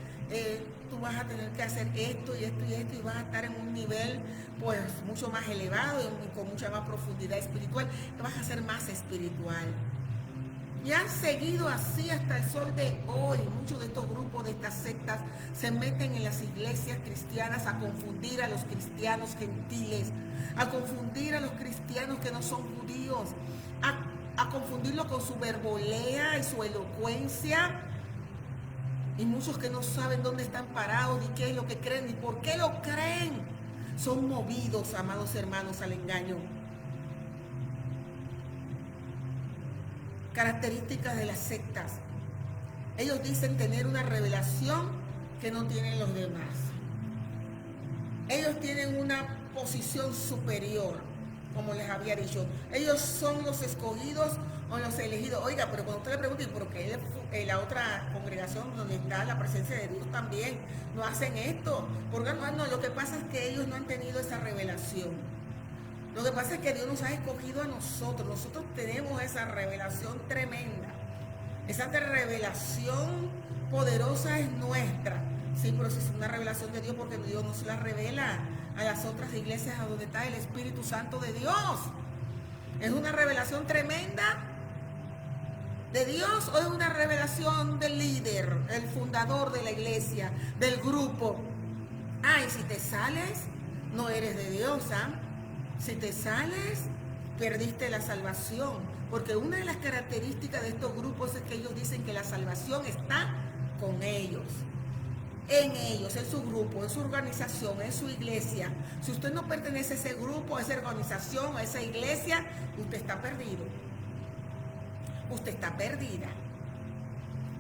tú vas a tener que hacer esto y vas a estar en un nivel pues mucho más elevado y con mucha más profundidad espiritual, te vas a hacer más espiritual. Y han seguido así hasta el sol de hoy. Muchos de estos grupos, de estas sectas, se meten en las iglesias cristianas a confundir a los cristianos gentiles, a confundir a los cristianos que no son judíos, a confundirlo con su verbolea y su elocuencia. Y muchos que no saben dónde están parados, ni qué es lo que creen, ni por qué lo creen, son movidos, amados hermanos, al engaño. Características de las sectas. Ellos dicen tener una revelación que no tienen los demás. Ellos tienen una posición superior, como les había dicho. Ellos son los escogidos o los elegidos. Oiga, pero cuando usted le pregunta, ¿y por qué en la otra congregación donde está la presencia de Dios también no hacen esto? Porque no, lo que pasa es que ellos no han tenido esa revelación. Lo que pasa es que Dios nos ha escogido a nosotros. Nosotros tenemos esa revelación tremenda. Esa revelación poderosa es nuestra. Sí, pero si es una revelación de Dios, porque Dios nos la revela a las otras iglesias a donde está el Espíritu Santo de Dios. ¿Es una revelación tremenda de Dios o es una revelación del líder, el fundador de la iglesia, del grupo? Y si te sales, no eres de Dios, Si te sales, perdiste la salvación. Porque una de las características de estos grupos es que ellos dicen que la salvación está con ellos. En ellos, en su grupo, en su organización, en su iglesia. Si usted no pertenece a ese grupo, a esa organización, a esa iglesia, usted está perdido. Usted está perdida.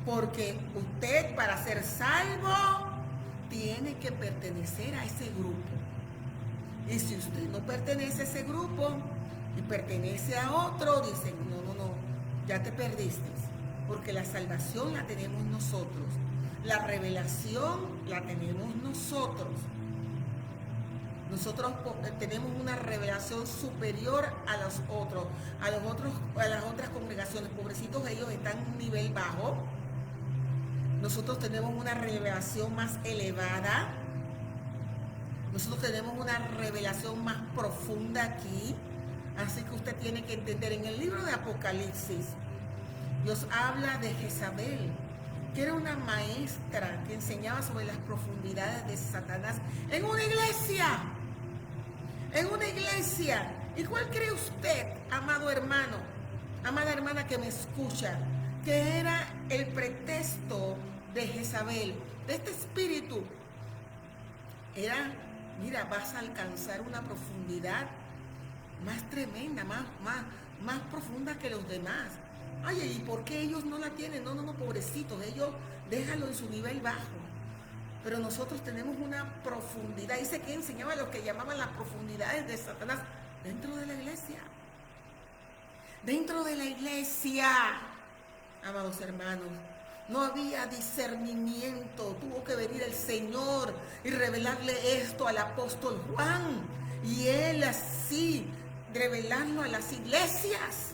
Porque usted, para ser salvo, tiene que pertenecer a ese grupo. Y si usted no pertenece a ese grupo y pertenece a otro, dicen, no, ya te perdiste. Porque la salvación la tenemos nosotros. La revelación la tenemos nosotros. Nosotros tenemos una revelación superior a las otras congregaciones. Pobrecitos, ellos están en un nivel bajo. Nosotros tenemos una revelación más elevada. Nosotros tenemos una revelación más profunda aquí. Así que usted tiene que entender, en el libro de Apocalipsis, Dios habla de Jezabel. que era una maestra que enseñaba sobre las profundidades de Satanás en una iglesia. En una iglesia. ¿Y cuál cree usted, amado hermano, amada hermana que me escucha, que era el pretexto de Jezabel, de este espíritu? Era, mira, vas a alcanzar una profundidad más tremenda, más profunda que los demás. Ay, ¿y por qué ellos no la tienen? No, pobrecitos, ellos déjalo en su nivel bajo. Pero nosotros tenemos una profundidad. Dice que enseñaba lo que llamaban las profundidades de Satanás dentro de la iglesia. Dentro de la iglesia, amados hermanos, no había discernimiento. Tuvo que venir el Señor y revelarle esto al apóstol Juan. Y él así revelarlo a las iglesias,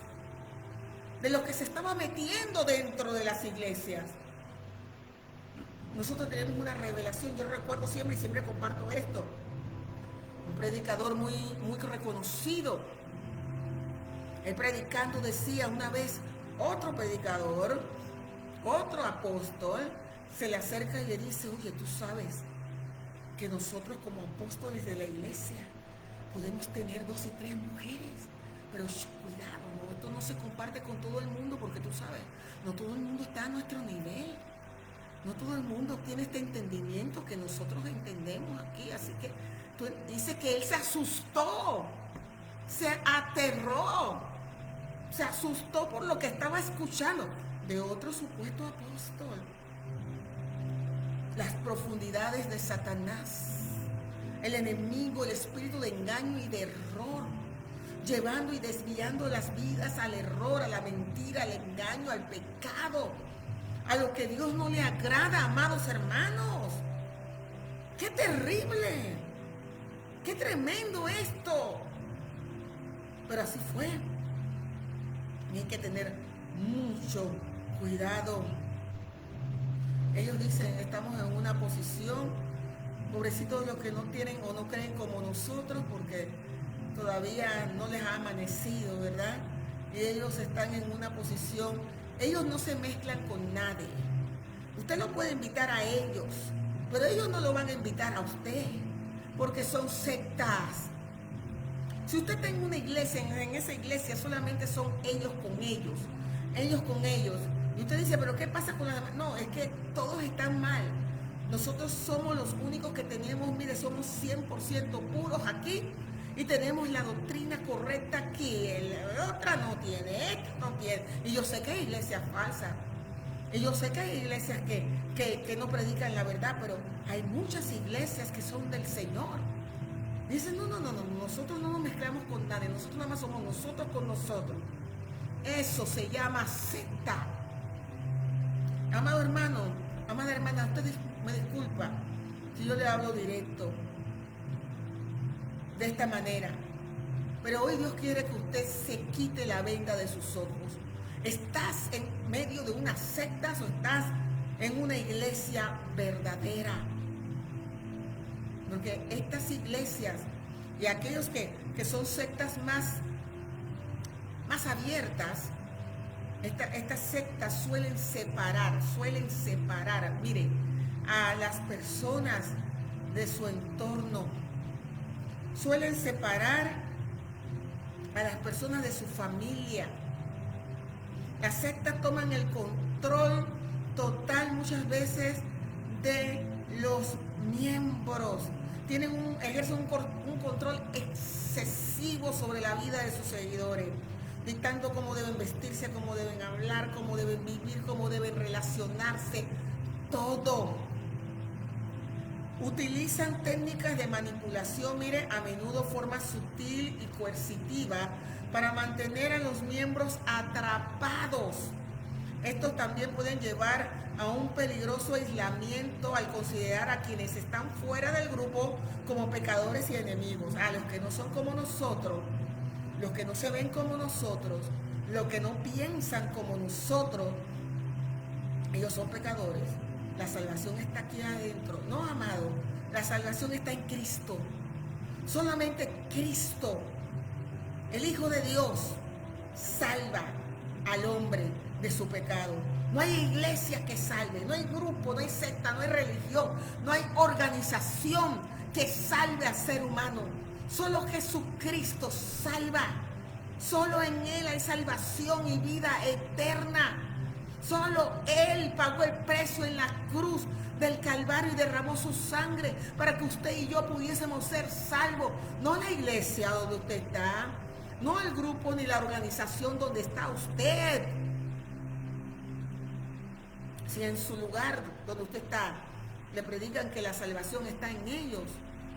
de lo que se estaba metiendo dentro de las iglesias. Nosotros tenemos una revelación. Yo recuerdo siempre y siempre comparto esto. Un predicador muy reconocido. Él predicando decía una vez, otro predicador, otro apóstol, se le acerca y le dice, oye, tú sabes que nosotros como apóstoles de la iglesia podemos tener 2 y 3 mujeres, pero cuidado, ¿no? Esto no se comparte con todo el mundo, porque tú sabes, no todo el mundo está a nuestro nivel, no todo el mundo tiene este entendimiento que nosotros entendemos aquí, así que dice que él se asustó, se aterró, se asustó por lo que estaba escuchando de otro supuesto apóstol. Las profundidades de Satanás, el enemigo, el espíritu de engaño y de error, llevando y desviando las vidas al error, a la mentira, al engaño, al pecado, a lo que Dios no le agrada, amados hermanos. ¡Qué terrible! ¡Qué tremendo esto! Pero así fue. Y hay que tener mucho cuidado. Ellos dicen, estamos en una posición, pobrecitos los que no tienen o no creen como nosotros, porque todavía no les ha amanecido, ¿verdad? Y ellos están en una posición, ellos no se mezclan con nadie. Usted lo puede invitar a ellos, pero ellos no lo van a invitar a usted, porque son sectas. Si usted está en una iglesia, en esa iglesia solamente son ellos con ellos, ellos con ellos. Y usted dice, pero ¿qué pasa con las demás? No, es que todos están mal. Nosotros somos los únicos que tenemos, mire, somos 100% puros aquí y tenemos la doctrina correcta aquí. La otra no tiene, esta no tiene. Y yo sé que hay iglesias falsas. Y yo sé que hay iglesias que no predican la verdad, pero hay muchas iglesias que son del Señor. Dicen, no, nosotros no nos mezclamos con nadie, nosotros nada más somos nosotros con nosotros. Eso se llama secta. Amado hermano, amada hermana, usted me disculpa si yo le hablo directo de esta manera, pero hoy Dios quiere que usted se quite la venda de sus ojos. ¿Estás en medio de unas sectas o estás en una iglesia verdadera? Porque estas iglesias y aquellos que son sectas más abiertas, estas sectas suelen separar, mire, a las personas de su entorno, suelen separar a las personas de su familia. Las sectas toman el control total muchas veces de los miembros, ejercen un control excesivo sobre la vida de sus seguidores, dictando cómo deben vestirse, cómo deben hablar, cómo deben vivir, cómo deben relacionarse, todo. Utilizan técnicas de manipulación, mire, a menudo forma sutil y coercitiva para mantener a los miembros atrapados. Estos también pueden llevar a un peligroso aislamiento al considerar a quienes están fuera del grupo como pecadores y enemigos, a los que no son como nosotros, los que no se ven como nosotros, los que no piensan como nosotros. Ellos son pecadores. La salvación está aquí adentro. No, amado, la salvación está en Cristo. Solamente Cristo, el Hijo de Dios, salva al hombre de su pecado. No hay iglesia que salve, no hay grupo, no hay secta, no hay religión, no hay organización que salve al ser humano. Solo Jesucristo salva. Solo en Él hay salvación y vida eterna. Solo Él pagó el precio en la cruz del Calvario y derramó su sangre para que usted y yo pudiésemos ser salvos. No la iglesia donde usted está, no el grupo ni la organización donde está usted. Si en su lugar donde usted está le predican que la salvación está en ellos,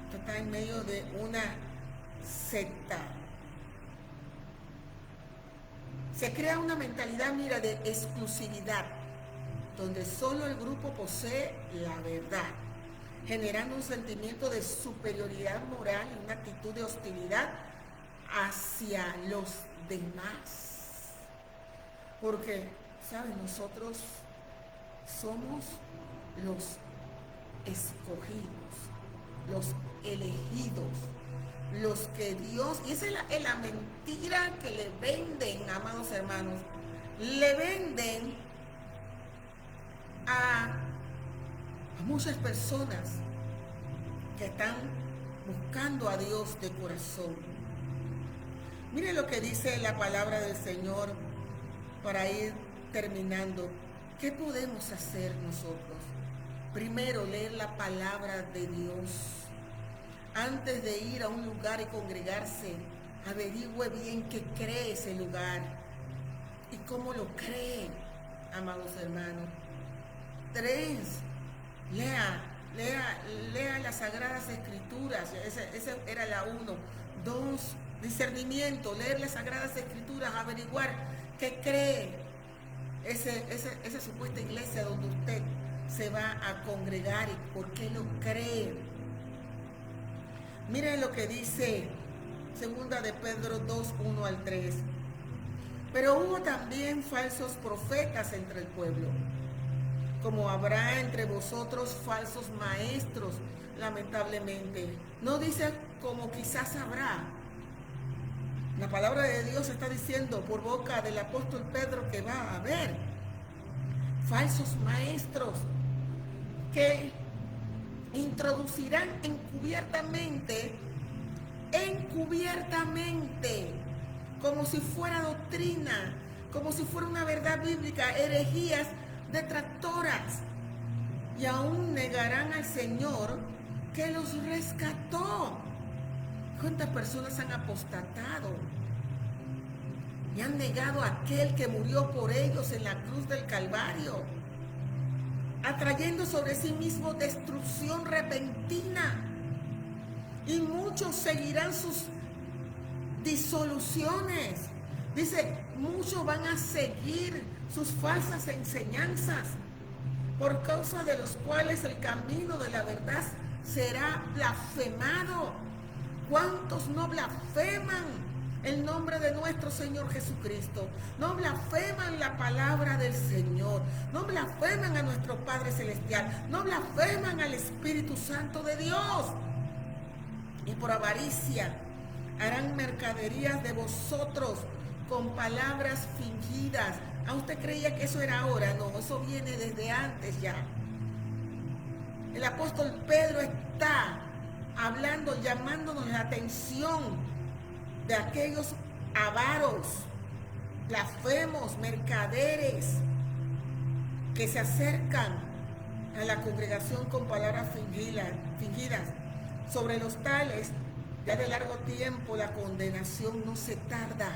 usted está en medio de una secta. Se crea una mentalidad, mira, de exclusividad, donde solo el grupo posee la verdad, generando un sentimiento de superioridad moral y una actitud de hostilidad hacia los demás. Porque, ¿saben? Nosotros somos los escogidos, los elegidos, los que Dios, y esa es la mentira que le venden, amados hermanos, le venden a muchas personas que están buscando a Dios de corazón. Mire lo que dice la palabra del Señor para ir terminando. ¿Qué podemos hacer nosotros? Primero, leer la palabra de Dios. Antes de ir a un lugar y congregarse, averigüe bien qué cree ese lugar y cómo lo cree, amados hermanos. 3, lea las Sagradas Escrituras. Esa era la 1. 2, discernimiento, leer las Sagradas Escrituras, averiguar qué cree esa supuesta iglesia donde usted se va a congregar y por qué lo cree. Miren lo que dice 2 de Pedro 2, 1 al 3. Pero hubo también falsos profetas entre el pueblo, como habrá entre vosotros falsos maestros, lamentablemente. No dice como quizás habrá. La palabra de Dios está diciendo por boca del apóstol Pedro que va a haber falsos maestros que introducirán encubiertamente, como si fuera doctrina, como si fuera una verdad bíblica, herejías detractoras, y aún negarán al Señor que los rescató. ¿Cuántas personas han apostatado y han negado a aquel que murió por ellos en la cruz del Calvario, atrayendo sobre sí mismo destrucción repentina? Y muchos seguirán sus disoluciones. Dice, muchos van a seguir sus falsas enseñanzas, por causa de los cuales el camino de la verdad será blasfemado. ¿Cuántos no blasfeman el nombre de nuestro Señor Jesucristo? No blasfeman la palabra del Señor, no blasfeman a nuestro Padre Celestial, no blasfeman al Espíritu Santo de Dios. Y por avaricia harán mercaderías de vosotros con palabras fingidas. ¿A usted creía que eso era ahora? No, eso viene desde antes ya. El apóstol Pedro está hablando, llamándonos la atención de aquellos avaros, blasfemos, mercaderes que se acercan a la congregación con palabras fingidas. Sobre los tales, ya de largo tiempo la condenación no se tarda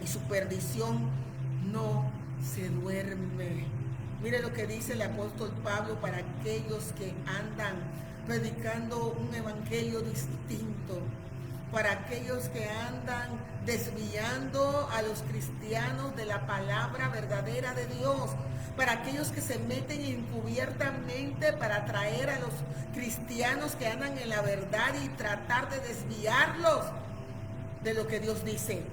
y su perdición no se duerme. Mire lo que dice el apóstol Pablo para aquellos que andan predicando un evangelio distinto, para aquellos que andan desviando a los cristianos de la palabra verdadera de Dios, para aquellos que se meten encubiertamente para atraer a los cristianos que andan en la verdad y tratar de desviarlos de lo que Dios dice.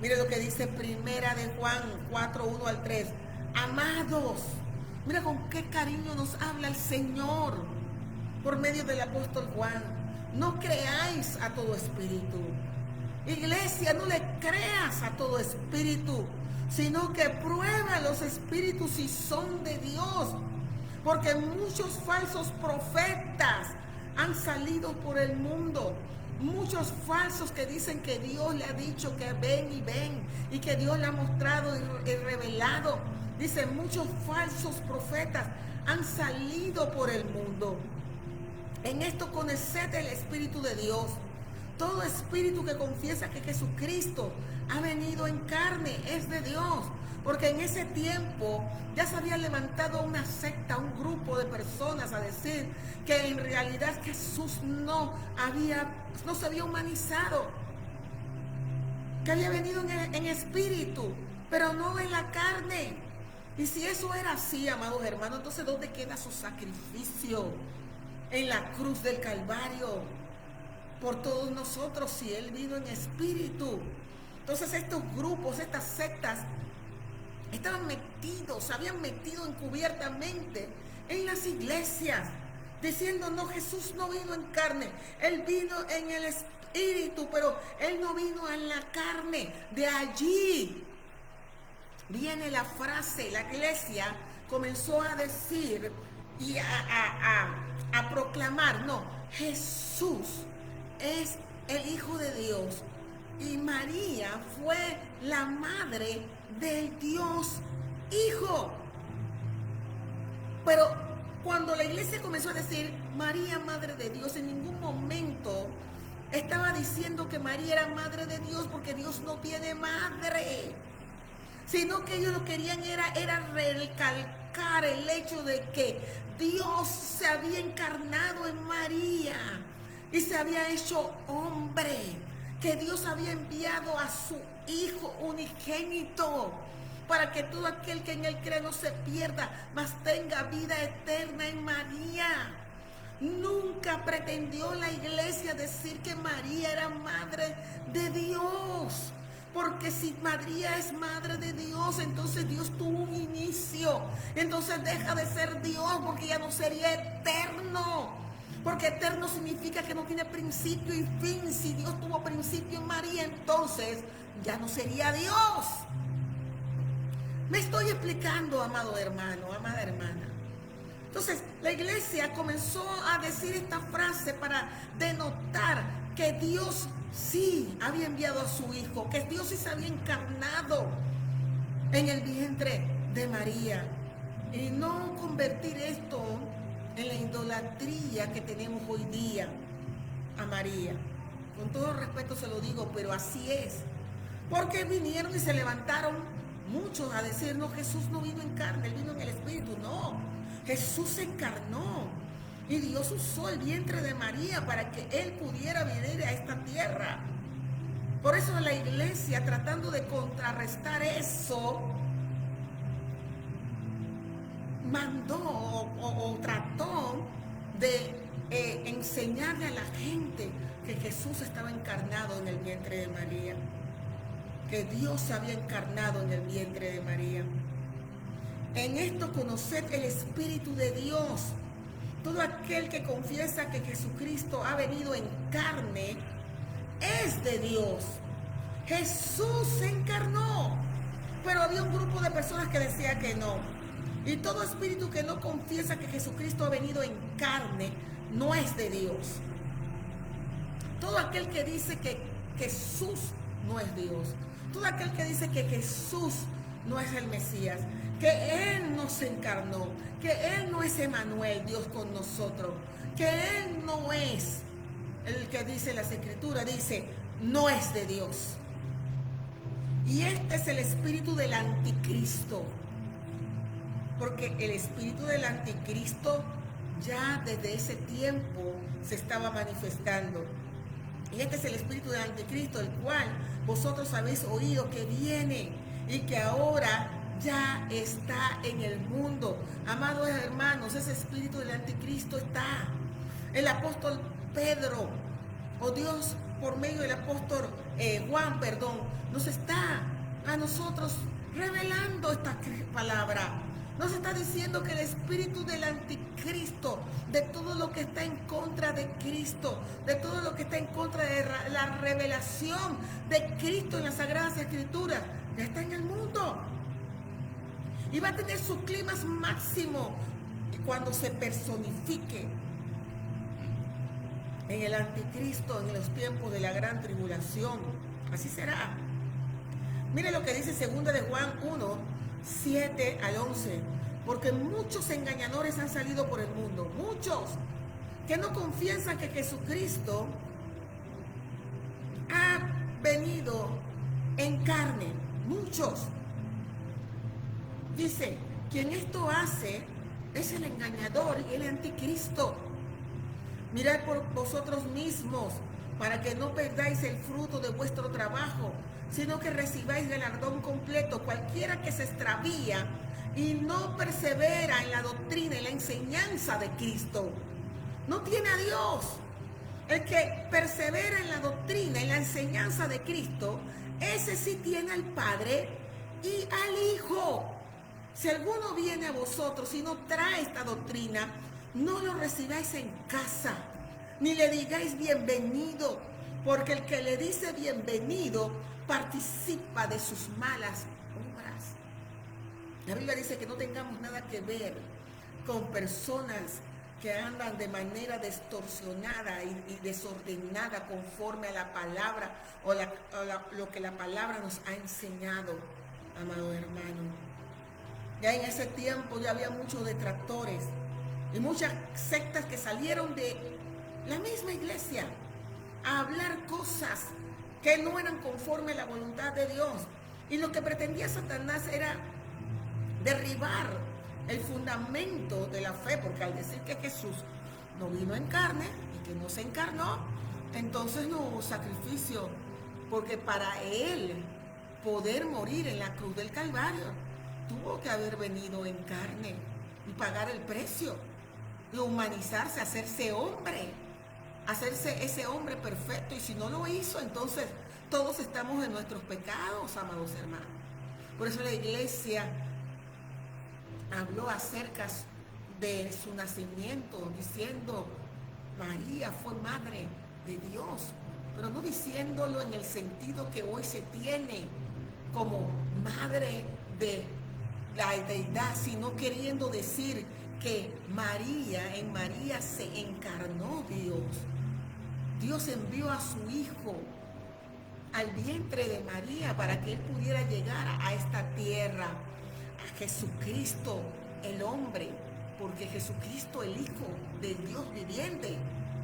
Mire lo que dice 1 de Juan 4, 1 al 3. Amados, mira con qué cariño nos habla el Señor por medio del apóstol Juan. No creáis a todo espíritu. Iglesia, no le creas a todo espíritu, sino que prueba los espíritus si son de Dios. Porque muchos falsos profetas han salido por el mundo. Muchos falsos que dicen que Dios le ha dicho que ven y ven, y que Dios le ha mostrado y revelado. Dicen, muchos falsos profetas han salido por el mundo. En esto conoced el Espíritu de Dios. Todo espíritu que confiesa que Jesucristo ha venido en carne es de Dios. Porque en ese tiempo ya se había levantado una secta, un grupo de personas a decir que en realidad Jesús no se había humanizado, que había venido en espíritu, pero no en la carne. Y si eso era así, amados hermanos, entonces ¿dónde queda su sacrificio en la cruz del Calvario por todos nosotros si Él vino en espíritu? Entonces estos grupos, estas sectas, se habían metido encubiertamente en las iglesias, diciendo, no, Jesús no vino en carne, Él vino en el espíritu, pero Él no vino en la carne. De allí viene la frase, la iglesia comenzó a decir y a proclamar, no, Jesús es el Hijo de Dios y María fue la madre del Dios Hijo. Pero cuando la iglesia comenzó a decir María, madre de Dios, en ningún momento estaba diciendo que María era madre de Dios, porque Dios no tiene madre, sino que ellos lo querían era recalcar el hecho de que Dios se había encarnado en María y se había hecho hombre, que Dios había enviado a su Hijo unigénito para que todo aquel que en Él cree no se pierda, mas tenga vida eterna en María. Nunca pretendió la iglesia decir que María era madre de Dios, porque si María es madre de Dios, entonces Dios tuvo un inicio, entonces deja de ser Dios, porque ya no sería eterno. Porque eterno significa que no tiene principio y fin. Si Dios tuvo principio en María, entonces ya no sería Dios. Me estoy explicando, amado hermano, amada hermana. Entonces, la iglesia comenzó a decir esta frase para denotar que Dios sí había enviado a su Hijo, que Dios sí se había encarnado en el vientre de María. Y no convertir esto en la idolatría que tenemos hoy día a María. Con todo respeto se lo digo, pero así es. Porque vinieron y se levantaron muchos a decir, no, Jesús no vino en carne, Él vino en el Espíritu. No, Jesús se encarnó y Dios usó el vientre de María para que Él pudiera venir a esta tierra. Por eso la iglesia, tratando de contrarrestar eso, mandó o trató de enseñarle a la gente que Jesús estaba encarnado en el vientre de María, que Dios se había encarnado en el vientre de María. En esto conoced el Espíritu de Dios. Todo aquel que confiesa que Jesucristo ha venido en carne es de Dios. Jesús se encarnó, pero había un grupo de personas que decía que no. Y todo espíritu que no confiesa que Jesucristo ha venido en carne no es de Dios. Todo aquel que dice que Jesús no es Dios, todo aquel que dice que Jesús no es el Mesías, que Él no se encarnó, que Él no es Emmanuel, Dios con nosotros, que Él no es el que dice las Escrituras, dice, no es de Dios. Y este es el espíritu del anticristo. Porque el espíritu del anticristo ya desde ese tiempo se estaba manifestando. Y este es el espíritu del anticristo, el cual vosotros habéis oído que viene y que ahora ya está en el mundo. Amados hermanos, ese espíritu del anticristo está. El apóstol Pedro, o Dios por medio del apóstol Juan, nos está a nosotros revelando esta palabra. Nos está diciendo que el espíritu del anticristo, de todo lo que está en contra de Cristo, de todo lo que está en contra de la revelación de Cristo en las Sagradas Escrituras, Ya está en el mundo. Y va a tener su clímax máximo cuando se personifique en el anticristo, en los tiempos de la gran tribulación. Así será. Mire lo que dice 2 de Juan 1, 7 al 11. Porque muchos engañadores han salido por el mundo. Muchos que no confiesan que Jesucristo ha venido en carne. Muchos. Dice, quien esto hace es el engañador y el anticristo. Mirad por vosotros mismos, para que no perdáis el fruto de vuestro trabajo, sino que recibáis galardón completo. Cualquiera que se extravía y no persevera en la doctrina y la enseñanza de Cristo, no tiene a Dios. El que persevera en la doctrina y la enseñanza de Cristo, ese sí tiene al Padre y al Hijo. Si alguno viene a vosotros y no trae esta doctrina, no lo recibáis en casa, ni le digáis bienvenido, porque el que le dice bienvenido participa de sus malas obras. La Biblia dice que no tengamos nada que ver con personas que andan de manera distorsionada y desordenada conforme a la palabra o lo que la palabra nos ha enseñado, amado hermano. Ya en ese tiempo ya había muchos detractores y muchas sectas que salieron de la misma iglesia a hablar cosas que no eran conforme a la voluntad de Dios. Y lo que pretendía Satanás era derribar el fundamento de la fe, porque al decir que Jesús no vino en carne y que no se encarnó, entonces no hubo sacrificio, porque para él poder morir en la cruz del Calvario, tuvo que haber venido en carne y pagar el precio, y humanizarse, hacerse hombre, hacerse ese hombre perfecto. Y si no lo hizo, entonces todos estamos en nuestros pecados, amados hermanos. Por eso la iglesia habló acerca de su nacimiento, diciendo María fue madre de Dios, pero no diciéndolo en el sentido que hoy se tiene como madre de la deidad, sino queriendo decir que en María se encarnó Dios. Dios envió a su Hijo al vientre de María para que Él pudiera llegar a esta tierra, a Jesucristo el hombre, porque Jesucristo el Hijo del Dios viviente,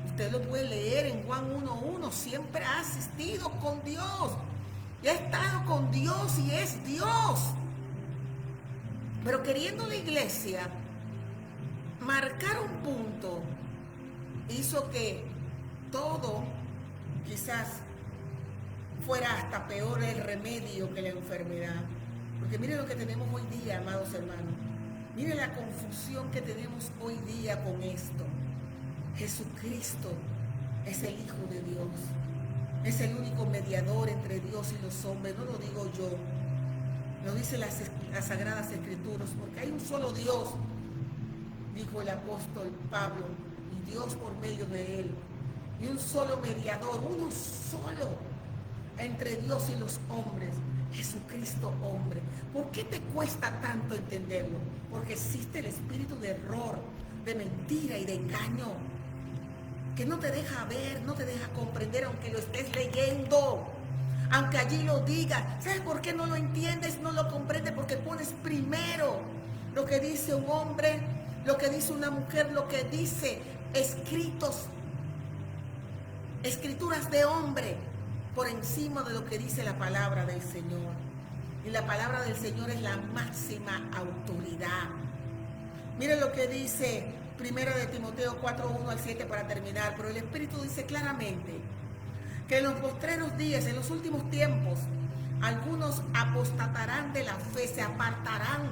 usted lo puede leer en Juan 1:1, siempre ha asistido con Dios, y ha estado con Dios y es Dios. Pero queriendo la iglesia marcar un punto, hizo que todo quizás fuera hasta peor el remedio que la enfermedad. Porque mire lo que tenemos hoy día, amados hermanos. Mire la confusión que tenemos hoy día con esto. Jesucristo es el Hijo de Dios. Es el único mediador entre Dios y los hombres. No lo digo yo. Lo dice las Sagradas Escrituras. Porque hay un solo Dios, dijo el apóstol Pablo, y Dios por medio de él. Y un solo mediador, uno solo, entre Dios y los hombres, Jesucristo hombre. ¿Por qué te cuesta tanto entenderlo? Porque existe el espíritu de error, de mentira y de engaño, que no te deja ver, no te deja comprender, aunque lo estés leyendo, aunque allí lo diga. ¿Sabes por qué no lo entiendes, no lo comprendes? Porque pones primero lo que dice un hombre, lo que dice una mujer, lo que dice escrituras de hombre, por encima de lo que dice la palabra del Señor. Y la palabra del Señor es la máxima autoridad. Miren lo que dice 1 de Timoteo 4:1-7 para terminar. Pero el Espíritu dice claramente que en los postreros días, en los últimos tiempos, algunos apostatarán de la fe, se apartarán,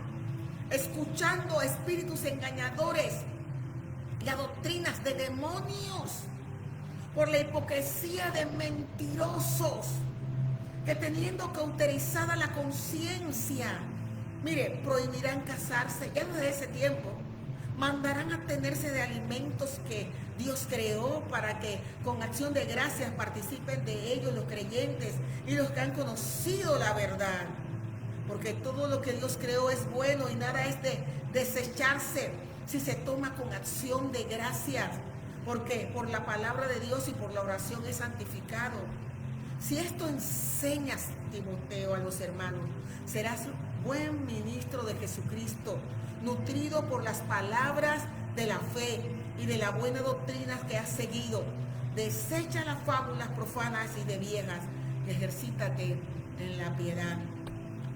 escuchando espíritus engañadores y a doctrinas de demonios, por la hipocresía de mentirosos, que teniendo cauterizada la conciencia, mire, prohibirán casarse. Ya desde ese tiempo mandarán abstenerse de alimentos que Dios creó, para que con acción de gracias participen de ellos los creyentes y los que han conocido la verdad. porque todo lo que Dios creó es bueno y nada es de desecharse si se toma con acción de gracias, porque por la palabra de Dios y por la oración es santificado. Si esto enseñas, Timoteo, a los hermanos, serás buen ministro de Jesucristo, nutrido por las palabras de la fe y de la buena doctrina que has seguido. Desecha las fábulas profanas y de viejas y ejercítate en la piedad.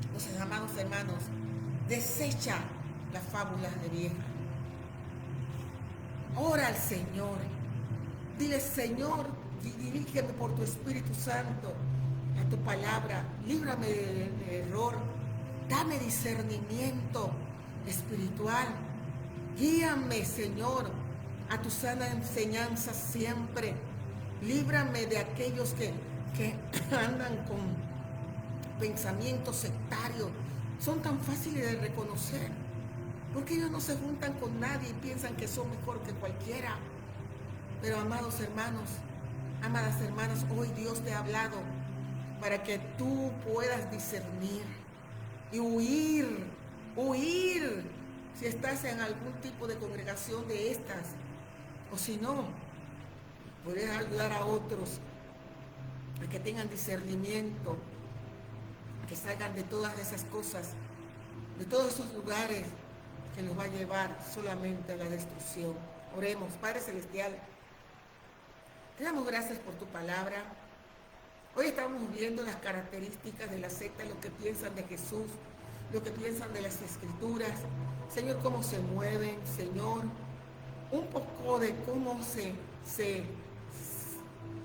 Entonces, amados hermanos, desecha las fábulas de viejas. Ora al Señor. Dile, Señor, dirígeme por tu Espíritu Santo a tu palabra. Líbrame del error. Dame discernimiento espiritual. Guíame, Señor, a tu sana enseñanza siempre. Líbrame de aquellos que andan con pensamientos sectarios. Son tan fáciles de reconocer, porque ellos no se juntan con nadie y piensan que son mejor que cualquiera. Pero amados hermanos, amadas hermanas, hoy Dios te ha hablado para que tú puedas discernir y huir si estás en algún tipo de congregación de estas, o si no, puedes ayudar a otros a que tengan discernimiento, a que salgan de todas esas cosas, de todos esos lugares que los va a llevar solamente a la destrucción. Oremos. Padre Celestial, te damos gracias por tu palabra. Hoy estamos viendo las características de la secta, lo que piensan de Jesús, lo que piensan de las Escrituras. Señor, cómo se mueven, Señor, un poco de cómo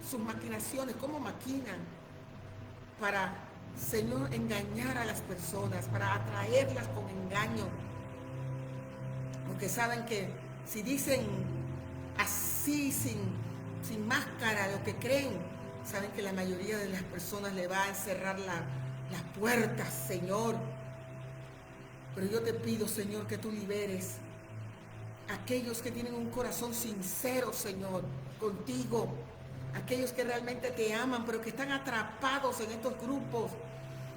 sus maquinaciones, cómo maquinan para, Señor, engañar a las personas, para atraerlas con engaño. Porque saben que si dicen así, sin máscara, lo que creen, saben que la mayoría de las personas le va a encerrar las puertas, Señor. Pero yo te pido, Señor, que tú liberes a aquellos que tienen un corazón sincero, Señor, contigo. Aquellos que realmente te aman, pero que están atrapados en estos grupos,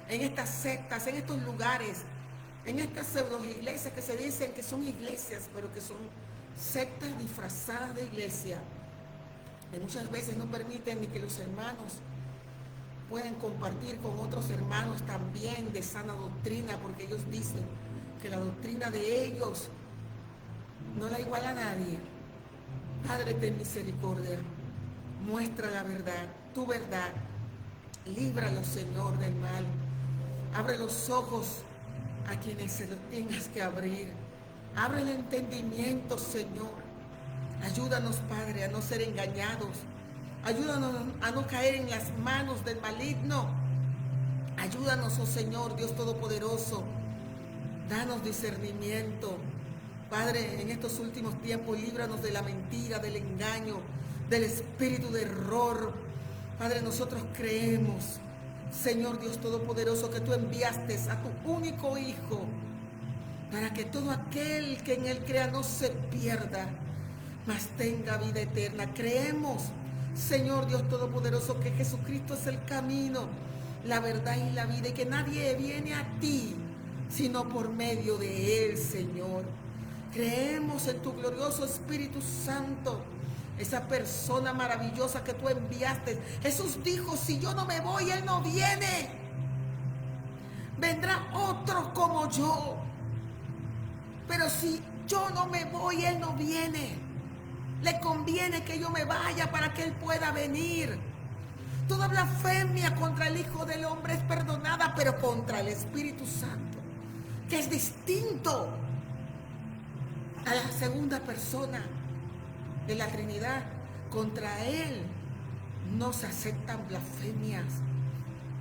en estas sectas, en estos lugares, en estas pseudo iglesias que se dicen que son iglesias, pero que son sectas disfrazadas de iglesia. Y muchas veces no permiten ni que los hermanos puedan compartir con otros hermanos también de sana doctrina, porque ellos dicen que la doctrina de ellos no la iguala a nadie. Padre, ten misericordia. Muestra la verdad, tu verdad. Líbralos, Señor, del mal. Abre los ojos a quienes se los tengas que abrir. Abre el entendimiento, Señor. Ayúdanos, Padre, a no ser engañados. Ayúdanos a no caer en las manos del maligno. Ayúdanos, oh Señor, Dios Todopoderoso. Danos discernimiento. Padre, en estos últimos tiempos, líbranos de la mentira, del engaño, del espíritu de error. Padre, nosotros creemos, Señor Dios Todopoderoso, que tú enviaste a tu único Hijo para que todo aquel que en él crea no se pierda, mas tenga vida eterna. Creemos, Señor Dios Todopoderoso, que Jesucristo es el camino, la verdad y la vida, y que nadie viene a ti sino por medio de él, Señor. Creemos en tu glorioso Espíritu Santo, esa persona maravillosa que tú enviaste. Jesús dijo, si yo no me voy, él no viene. Vendrá otro como yo. Pero si yo no me voy, él no viene. Le conviene que yo me vaya para que él pueda venir. Toda blasfemia contra el Hijo del Hombre es perdonada, pero contra el Espíritu Santo, que es distinto a la segunda persona de la Trinidad, contra él no se aceptan blasfemias.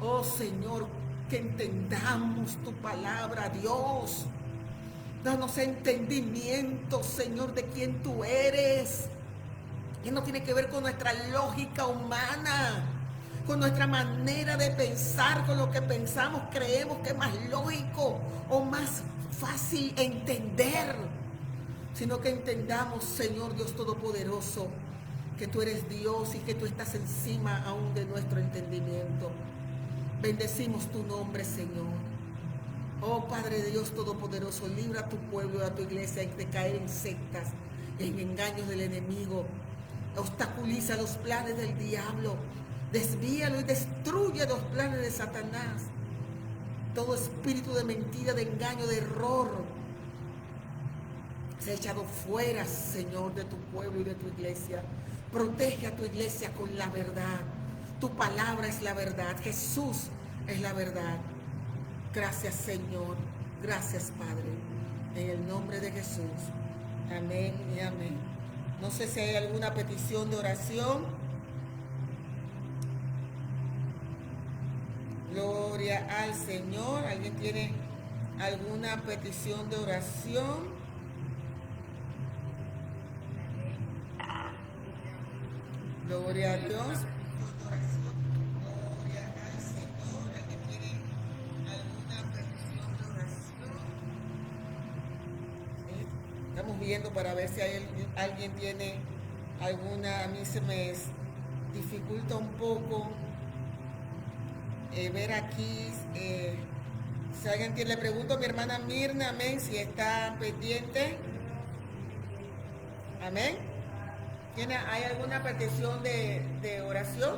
Oh Señor, que entendamos tu palabra, Dios. Danos entendimiento, Señor, de quién tú eres. Que no tiene que ver con nuestra lógica humana, con nuestra manera de pensar, con lo que pensamos, creemos que es más lógico o más fácil entender, sino que entendamos, Señor Dios Todopoderoso, que tú eres Dios y que tú estás encima aún de nuestro entendimiento. Bendecimos tu nombre, Señor. Oh Padre Dios Todopoderoso, libra a tu pueblo y a tu iglesia de caer en sectas, en engaños del enemigo. Obstaculiza los planes del diablo. Desvíalo y destruye los planes de Satanás. Todo espíritu de mentira, de engaño, de error, se ha echado fuera, Señor, de tu pueblo y de tu iglesia. Protege a tu iglesia con la verdad. Tu palabra es la verdad. Jesús es la verdad. Gracias, Señor. Gracias, Padre. En el nombre de Jesús. Amén y amén. No sé si hay alguna petición de oración. Gloria al Señor. ¿Alguien tiene alguna petición de oración? Gloria a Dios. Estamos viendo para ver si alguien tiene alguna. A mí se me dificulta un poco ver aquí. Si alguien tiene, le pregunto a mi hermana Mirna, amén, si está pendiente. Amén. ¿Hay alguna petición de oración?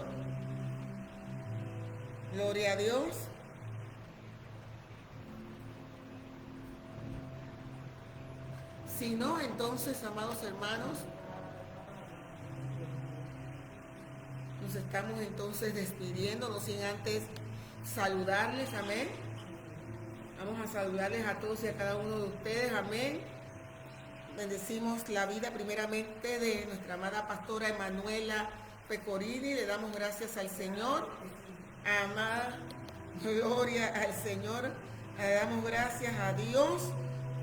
Gloria a Dios. Si no, entonces, amados hermanos, nos estamos entonces despidiendo, no sin antes saludarles, amén. Vamos a saludarles a todos y a cada uno de ustedes, amén. Bendecimos la vida primeramente de nuestra amada pastora Emanuela Pecorini. Le damos gracias al Señor. Amada, gloria al Señor. Le damos gracias a Dios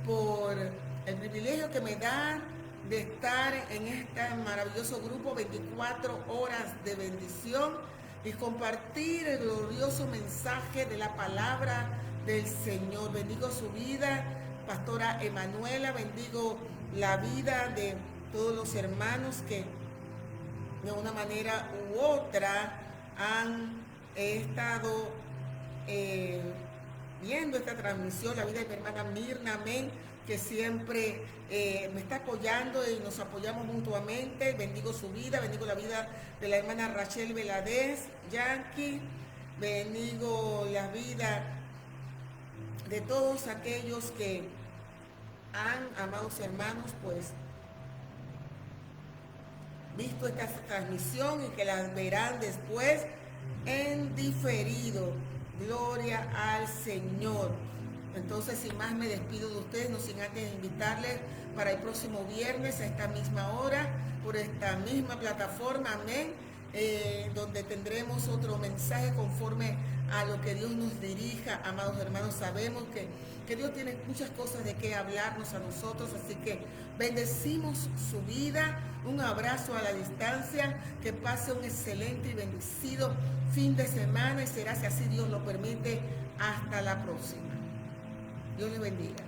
por el privilegio que me da de estar en este maravilloso grupo 24 horas de bendición y compartir el glorioso mensaje de la palabra del Señor. Bendigo su vida, pastora Emanuela, bendigo la vida de todos los hermanos que de una manera u otra han estado viendo esta transmisión, la vida de mi hermana Mirna, amén, que siempre me está apoyando y nos apoyamos mutuamente. Bendigo su vida, bendigo la vida de la hermana Rachel Veladez, Yankee, bendigo la vida de todos aquellos que han, amados hermanos, pues visto esta transmisión y que las verán después en diferido. Gloria al Señor. Entonces, sin más, me despido de ustedes, no sin antes invitarles para el próximo viernes a esta misma hora, por esta misma plataforma, amén, donde tendremos otro mensaje conforme a lo que Dios nos dirija. Amados hermanos, sabemos que Dios tiene muchas cosas de qué hablarnos a nosotros, así que bendecimos su vida. Un abrazo a la distancia, que pase un excelente y bendecido fin de semana y será, si así Dios lo permite, hasta la próxima. Dios les bendiga.